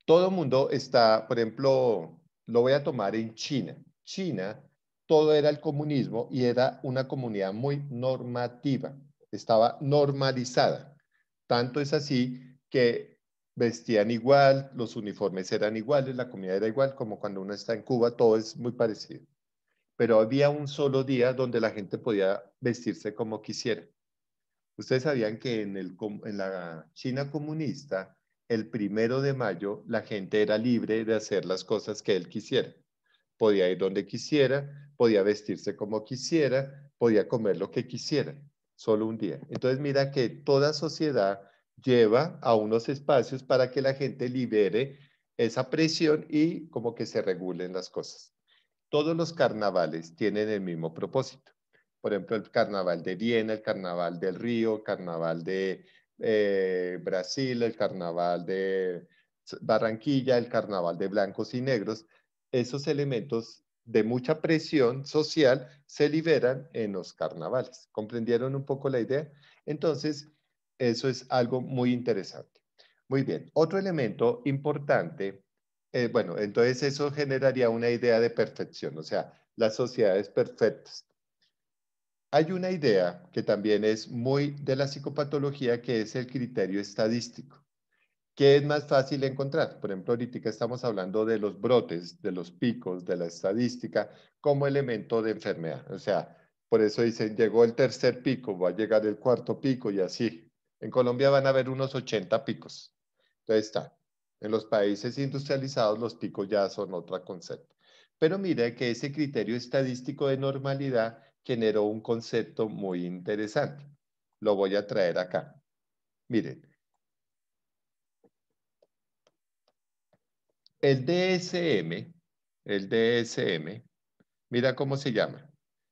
Todo el mundo está, por ejemplo, lo voy a tomar en China. China, todo era el comunismo y era una comunidad muy normativa. estaba normalizada. Tanto es así que vestían igual, los uniformes eran iguales, la comida era igual, como cuando uno está en Cuba, todo es muy parecido. Pero había un solo día donde la gente podía vestirse como quisiera. Ustedes sabían que en la China comunista, el 1 de mayo, la gente era libre de hacer las cosas que él quisiera. Podía ir donde quisiera, podía vestirse como quisiera, podía comer lo que quisiera, solo un día. Entonces mira que toda sociedad lleva a unos espacios para que la gente libere esa presión y como que se regulen las cosas. Todos los carnavales tienen el mismo propósito. Por ejemplo, el carnaval de Viena, el carnaval del Río, el carnaval de Brasil, el carnaval de Barranquilla, el carnaval de blancos y negros. Esos elementos de mucha presión social se liberan en los carnavales. ¿Comprendieron un poco la idea? Entonces, eso es algo muy interesante. Muy bien. Otro elemento importante, bueno, entonces eso generaría una idea de perfección, o sea, las sociedades perfectas. Hay una idea que también es muy de la psicopatología, que es el criterio estadístico. ¿Qué es más fácil encontrar? Por ejemplo, ahorita estamos hablando de los brotes, de los picos, de la estadística como elemento de enfermedad. O sea, por eso dicen, llegó el tercer pico, va a llegar el cuarto pico y así. En Colombia van a haber unos 80 picos. Entonces está. En los países industrializados los picos ya son otro concepto. Pero mire que ese criterio estadístico de normalidad generó un concepto muy interesante. Lo voy a traer acá. Miren. El DSM, mira cómo se llama.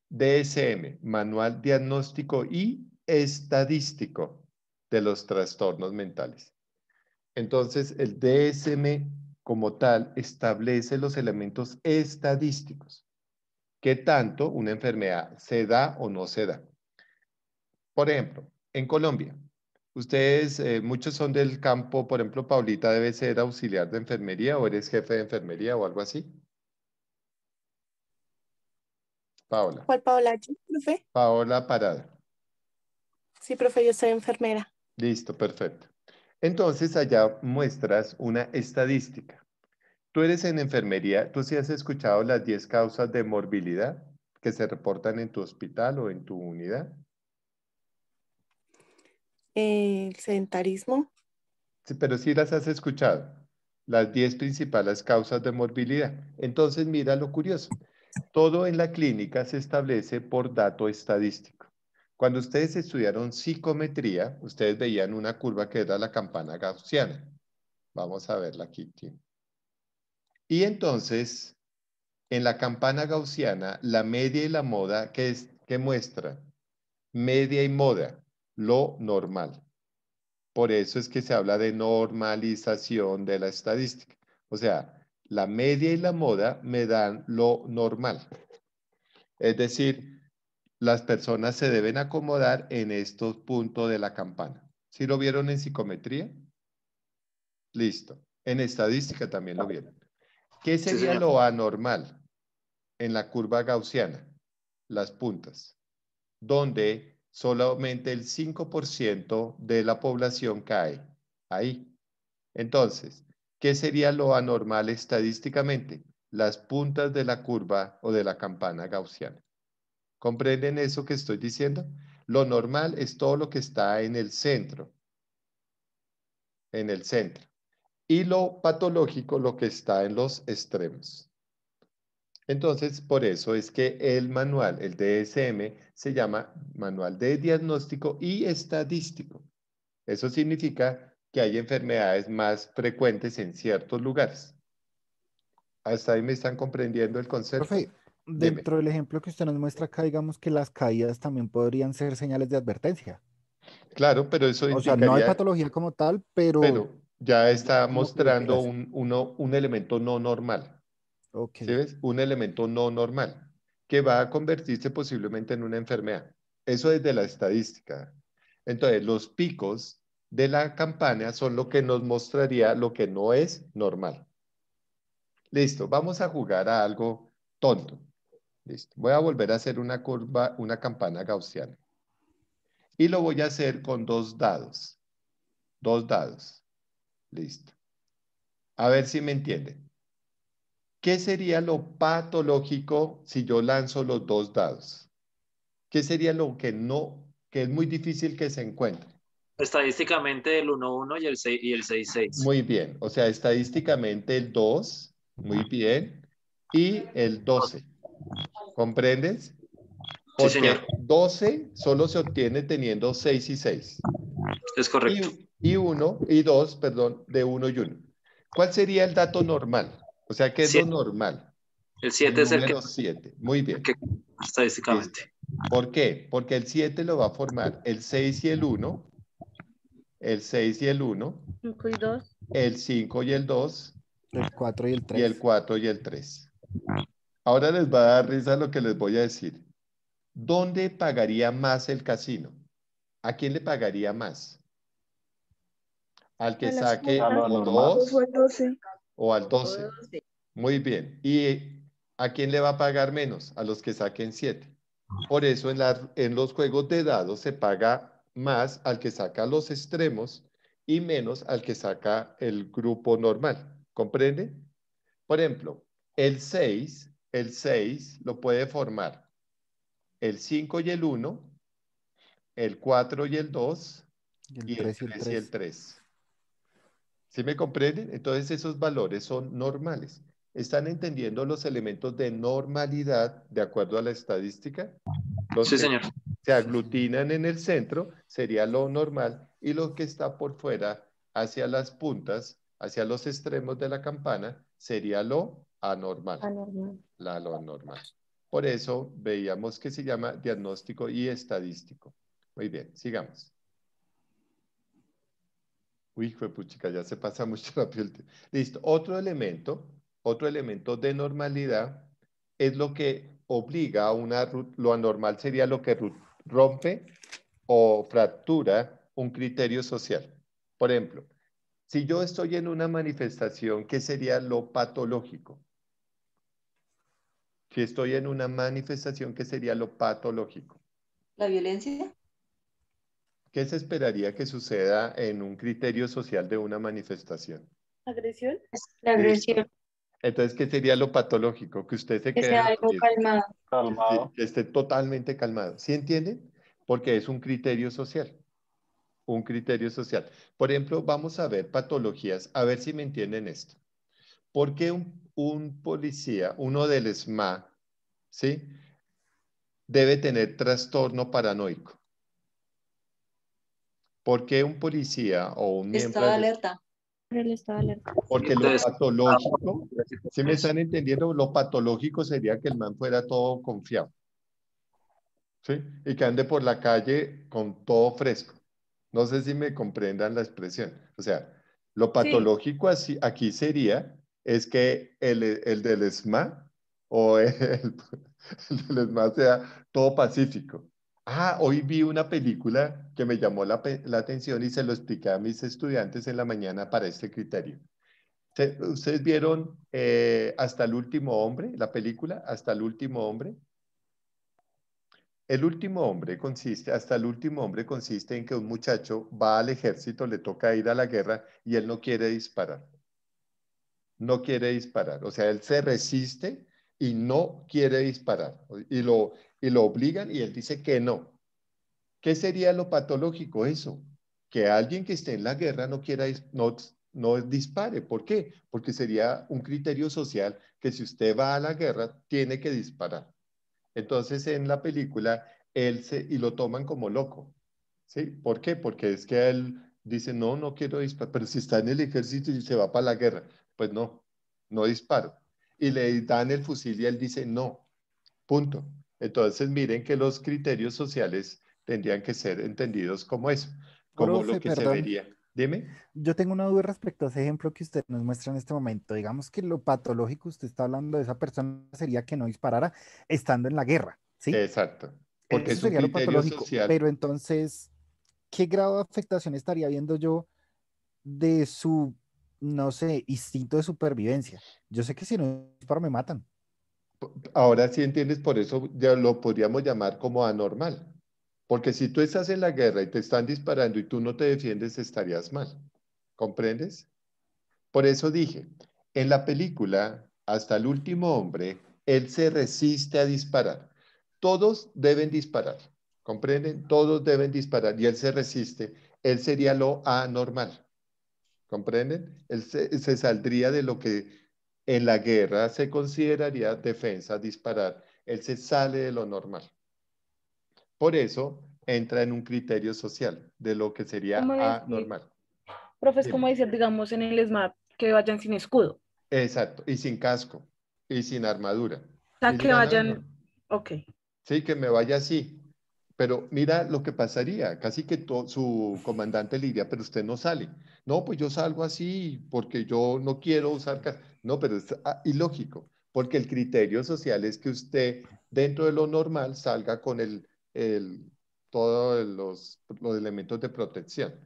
DSM, Manual Diagnóstico y Estadístico de los Trastornos Mentales. Entonces, el DSM como tal establece los elementos estadísticos. ¿Qué tanto una enfermedad se da o no se da? Por ejemplo, en Colombia, ustedes, muchos son del campo, por ejemplo, Paulita debe ser auxiliar de enfermería o eres jefe de enfermería o algo así. Paola. ¿Cuál Paola? ¿Yo, profe? Paola Parada. Sí, profe, yo soy enfermera. Listo, perfecto. Entonces, allá muestras una estadística. Tú eres en enfermería, ¿tú sí has escuchado las 10 causas de morbilidad que se reportan en tu hospital o en tu unidad? El sedentarismo. Sí, pero sí las has escuchado. Las 10 principales causas de morbilidad. Entonces, mira lo curioso. Todo en la clínica se establece por dato estadístico. Cuando ustedes estudiaron psicometría, ustedes veían una curva que era la campana gaussiana. Vamos a verla aquí. Y entonces, en la campana gaussiana, la media y la moda, ¿qué muestra? Media y moda, lo normal. Por eso es que se habla de normalización de la estadística. O sea, la media y la moda me dan lo normal. Es decir, las personas se deben acomodar en estos puntos de la campana. ¿Sí lo vieron en psicometría? Listo. En estadística también lo vieron. ¿Qué Sí, sería señor. lo anormal en la curva gaussiana? Las puntas, donde solamente el 5% de la población cae. Ahí. Entonces, ¿qué sería lo anormal estadísticamente? Las puntas de la curva o de la campana gaussiana. ¿Comprenden eso que estoy diciendo? Lo normal es todo lo que está en el centro. En el centro. Y lo patológico, lo que está en los extremos. Entonces, por eso es que el manual, el DSM, se llama Manual de Diagnóstico y Estadístico. Eso significa que hay enfermedades más frecuentes en ciertos lugares. ¿Hasta ahí me están comprendiendo el concepto? Profe, Dime. dentro del ejemplo que usted nos muestra acá, digamos que las caídas también podrían ser señales de advertencia. Claro, pero eso O sea, no hay implicaría, patología como tal, pero ya está como mostrando preocuparse. un elemento no normal. Ok. ¿Sí ves? Un elemento no normal que va a convertirse posiblemente en una enfermedad. Eso es de la estadística. Entonces, los picos de la campana son lo que nos mostraría lo que no es normal. Listo, vamos a jugar a algo tonto. Listo, voy a volver a hacer una curva, una campana gaussiana. Y lo voy a hacer con 2 dados. 2 dados. Listo. A ver si me entienden. ¿Qué sería lo patológico si yo lanzo los 2 dados? ¿Qué sería lo que no, que es muy difícil que se encuentre? Estadísticamente el 1-1 y el 6-6. Muy bien. O sea, estadísticamente el 2, muy bien, y el 12. ¿Comprendes? Sí, señor. Porque 12 solo se obtiene teniendo 6 y 6. Es correcto. Y 2, perdón, de 1 y 1. ¿Cuál sería el dato normal? O sea, ¿qué es lo normal? El 7 es el que... número 7. Muy bien. Estadísticamente. Listo. ¿Por qué? Porque el 7 lo va a formar el 6 y el 1, el 6 y el 1, 5 y 2. el 5 y el 2, el 4 y el 3. y el 4 y el 3. Ahora les va a dar risa lo que les voy a decir. ¿Dónde pagaría más el casino? ¿A quién le pagaría más? ¿Al que saque o 2 O el 12. o al 12? Muy bien. ¿Y a quién le va a pagar menos? A los que saquen 7. Por eso en los juegos de dados se paga más al que saca los extremos y menos al que saca el grupo normal. ¿Comprende? Por ejemplo, el 6 lo puede formar el 5 y el 1, el 4 y el 2, y el 3 y el 3. ¿Sí me comprenden? Entonces esos valores son normales. ¿Están entendiendo los elementos de normalidad de acuerdo a la estadística? Los Sí, que señor. se aglutinan en el centro sería lo normal y lo que está por fuera hacia las puntas, hacia los extremos de la campana, sería lo anormal. Lo anormal. Por eso veíamos que se llama diagnóstico y estadístico. Muy bien, sigamos. Uy, puchica, ya se pasa mucho rápido el tiempo. Listo. Otro elemento de normalidad es lo que obliga a lo anormal sería lo que rompe o fractura un criterio social. Por ejemplo, si yo estoy en una manifestación, ¿qué sería lo patológico? Si estoy en una manifestación, ¿qué sería lo patológico? ¿La violencia? ¿Qué se esperaría que suceda en un criterio social de una manifestación? ¿Agresión? La agresión. Entonces, ¿qué sería lo patológico? Que usted se Que quede sea algo dormido. calmado. Calmado. Que esté totalmente calmado. ¿Sí entienden? Porque es un criterio social. Un criterio social. Por ejemplo, vamos a ver patologías, a ver si me entienden esto. ¿Por qué un policía, uno del SMA, ¿sí? debe tener trastorno paranoico? ¿Por qué un policía o un miembro Estado de alerta. El estado de alerta. Porque lo patológico, ¿sí me están entendiendo? Lo patológico sería que el man fuera todo confiado, ¿sí? Y que ande por la calle con todo fresco. No sé si me comprendan la expresión. O sea, lo patológico aquí sería es que el del ESMA o el del ESMA sea todo pacífico. Ah, hoy vi una película que me llamó la atención y se lo expliqué a mis estudiantes en la mañana para este criterio. ¿Ustedes vieron Hasta el último hombre, la película Hasta el último hombre? Hasta el último hombre consiste en que un muchacho va al ejército, le toca ir a la guerra y él no quiere disparar. No quiere disparar. O sea, él se resiste y no quiere disparar. Y lo obligan y él dice que no. ¿Qué sería lo patológico? Eso. Que alguien que esté en la guerra no quiera, no dispare. ¿Por qué? Porque sería un criterio social que si usted va a la guerra, tiene que disparar. Entonces en la película y lo toman como loco, ¿sí? ¿Por qué? Porque es que él dice, no, no quiero disparar, pero si está en el ejército y se va para la guerra, pues no, no disparo. Y le dan el fusil y él dice, no, punto. Entonces miren que los criterios sociales tendrían que ser entendidos como eso, como lo Profe, que se perdón. vería. Dime. Yo tengo una duda respecto a ese ejemplo que usted nos muestra en este momento. Digamos que lo patológico, usted está hablando de esa persona, sería que no disparara estando en la guerra, ¿sí? Exacto. Porque Eso es un sería lo criterio patológico. social. Pero entonces, ¿qué grado de afectación estaría viendo yo de su, no sé, instinto de supervivencia? Yo sé que si no disparo me matan. Ahora sí entiendes, por eso ya lo podríamos llamar como anormal. Porque si tú estás en la guerra y te están disparando y tú no te defiendes, estarías mal. ¿Comprendes? Por eso dije, en la película, hasta el último hombre, él se resiste a disparar. Todos deben disparar. ¿Comprenden? Todos deben disparar y él se resiste. Él sería lo anormal. ¿Comprenden? Él se saldría de lo que en la guerra se consideraría defensa, disparar. Él se sale de lo normal. Por eso entra en un criterio social de lo que sería Como decir, anormal. profe, es Dime. como decir, digamos, en el SMAP, que vayan sin escudo. Exacto, y sin casco, y sin armadura. O sea, Y que digan, "Ah, vayan, no". ok. Sí, que me vaya así. Pero mira lo que pasaría, casi que su comandante le diría, pero usted no sale. No, pues yo salgo así porque yo no quiero usar casco. No, pero es ilógico, porque el criterio social es que usted, dentro de lo normal, salga con todos los elementos de protección.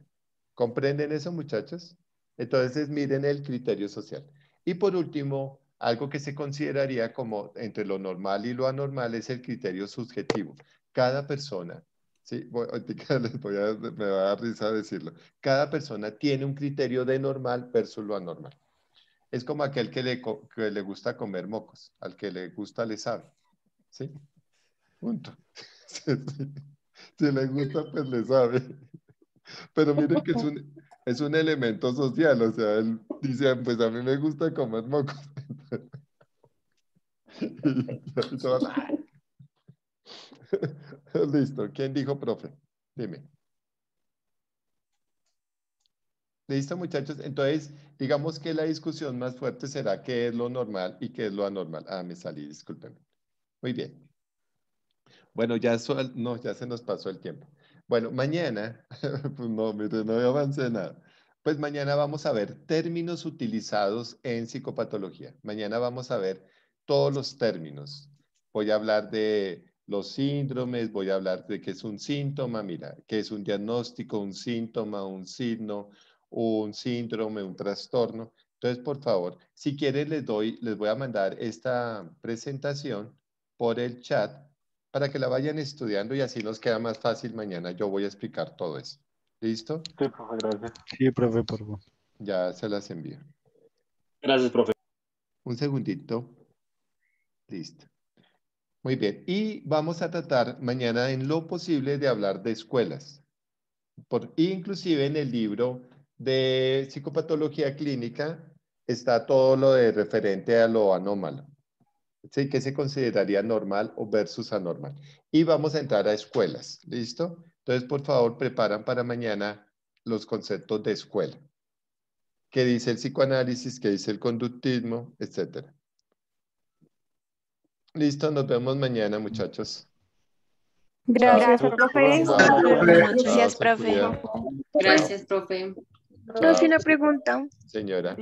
¿Comprenden eso, muchachos? Entonces, miren el criterio social. Y por último, algo que se consideraría como entre lo normal y lo anormal es el criterio subjetivo. Cada persona, sí, me va a dar risa decirlo, cada persona tiene un criterio de normal versus lo anormal. Es como aquel que le gusta comer mocos, al que le gusta le sabe, ¿sí? Punto. Si le gusta, pues le sabe. Pero miren que es un elemento social, o sea, él dice, pues a mí me gusta comer mocos. Y todos, "Ah". Listo, ¿quién dijo profe? Dime. Listo, muchachos. Entonces, digamos que la discusión más fuerte será qué es lo normal y qué es lo anormal. Ah, me salí, discúlpenme. Muy bien. Bueno, no, ya se nos pasó el tiempo. Bueno, mañana, pues no, mire, no avancé nada. Pues mañana vamos a ver términos utilizados en psicopatología. Mañana vamos a ver todos los términos. Voy a hablar de los síndromes, voy a hablar de qué es un síntoma, mira, qué es un diagnóstico, un síntoma, un signo, un síndrome, un trastorno. Entonces, por favor, si quieren les voy a mandar esta presentación por el chat para que la vayan estudiando y así nos queda más fácil mañana. Yo voy a explicar todo eso. ¿Listo? Sí, profe, gracias. Sí, profe, por favor. Ya se las envío. Gracias, profe. Un segundito. Listo. Muy bien. Y vamos a tratar mañana en lo posible de hablar de escuelas. Inclusive en el libro de psicopatología clínica está todo lo de referente a lo anómalo. ¿Sí? ¿Qué se consideraría normal o versus anormal? Y vamos a entrar a escuelas. ¿Listo? Entonces, por favor, preparan para mañana los conceptos de escuela. ¿Qué dice el psicoanálisis? ¿Qué dice el conductismo? Etcétera. Listo, nos vemos mañana, muchachos. Gracias, Chao. profe. Gracias, profe. Gracias, profe. Profe, una pregunta. Señora.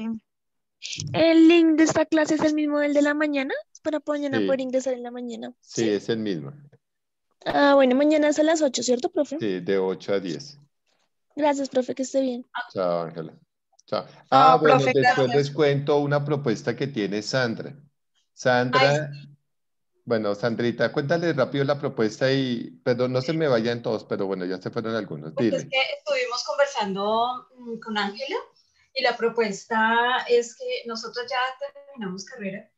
¿El link de esta clase es el mismo del de la mañana? Para mañana Sí. poder ingresar en la mañana. Sí, es el mismo. Ah, bueno, mañana es a las 8, ¿cierto, profe? Sí, de 8 a 10. Gracias, profe, que esté bien. Chao, Ángela. Chao. Chao, Bueno, profe, después gracias. les cuento una propuesta que tiene Sandra. Sandra, bueno, Sandrita, cuéntale rápido la propuesta y, perdón, no se me vayan todos, pero bueno, ya se fueron algunos. Pues es Dile. que estuvimos conversando con Ángela y la propuesta es que nosotros ya terminamos carrera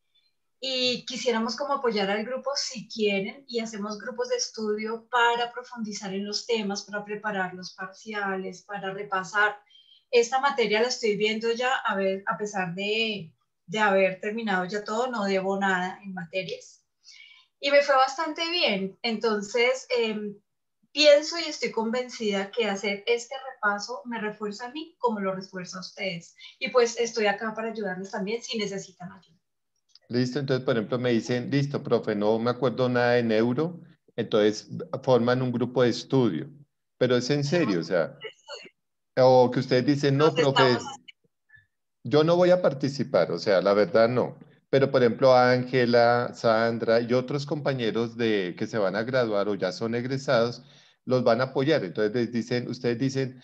y quisiéramos como apoyar al grupo si quieren y hacemos grupos de estudio para profundizar en los temas, para preparar los parciales, para repasar. Esta materia la estoy viendo ya, a pesar de haber terminado ya todo, no debo nada en materias. Y me fue bastante bien. Entonces, pienso y estoy convencida que hacer este repaso me refuerza a mí como lo refuerza a ustedes. Y pues estoy acá para ayudarles también si necesitan ayuda. Listo, entonces, por ejemplo, me dicen, listo, profe, no me acuerdo nada de neuro, entonces forman un grupo de estudio, pero es en serio, o sea, o que ustedes dicen, no, profe, yo no voy a participar, o sea, la verdad no, pero por ejemplo, Ángela, Sandra y otros compañeros que se van a graduar o ya son egresados, los van a apoyar, entonces ustedes dicen,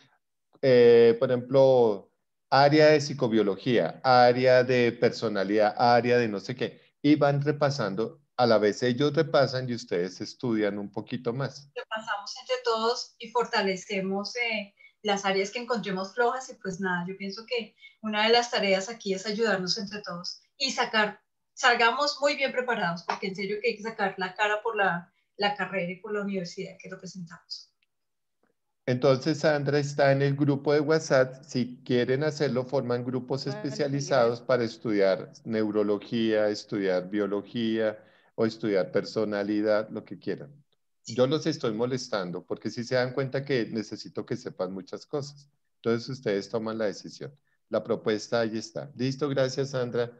por ejemplo, área de psicobiología, área de personalidad, área de no sé qué, y van repasando a la vez ellos repasan y ustedes estudian un poquito más. Repasamos entre todos y fortalecemos las áreas que encontremos flojas y pues nada, yo pienso que una de las tareas aquí es ayudarnos entre todos y salgamos muy bien preparados, porque en serio que hay que sacar la cara por la carrera y por la universidad que representamos. Entonces, Sandra está en el grupo de WhatsApp. Si quieren hacerlo, forman grupos especializados para estudiar neurología, estudiar biología o estudiar personalidad, lo que quieran. Yo los estoy molestando porque si se dan cuenta que necesito que sepan muchas cosas. Entonces, ustedes toman la decisión. La propuesta ahí está. Listo, gracias, Sandra.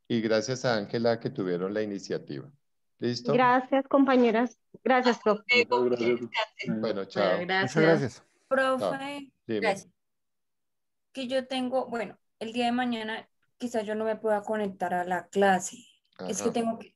Y gracias a Ángela que tuvieron la iniciativa. ¿Listo? Gracias, compañeras. Gracias, profe. Bueno, chao. Gracias. Muchas gracias. Profe, Dime. gracias. Que yo tengo, bueno, el día de mañana quizás yo no me pueda conectar a la clase. Es que Ajá. tengo que,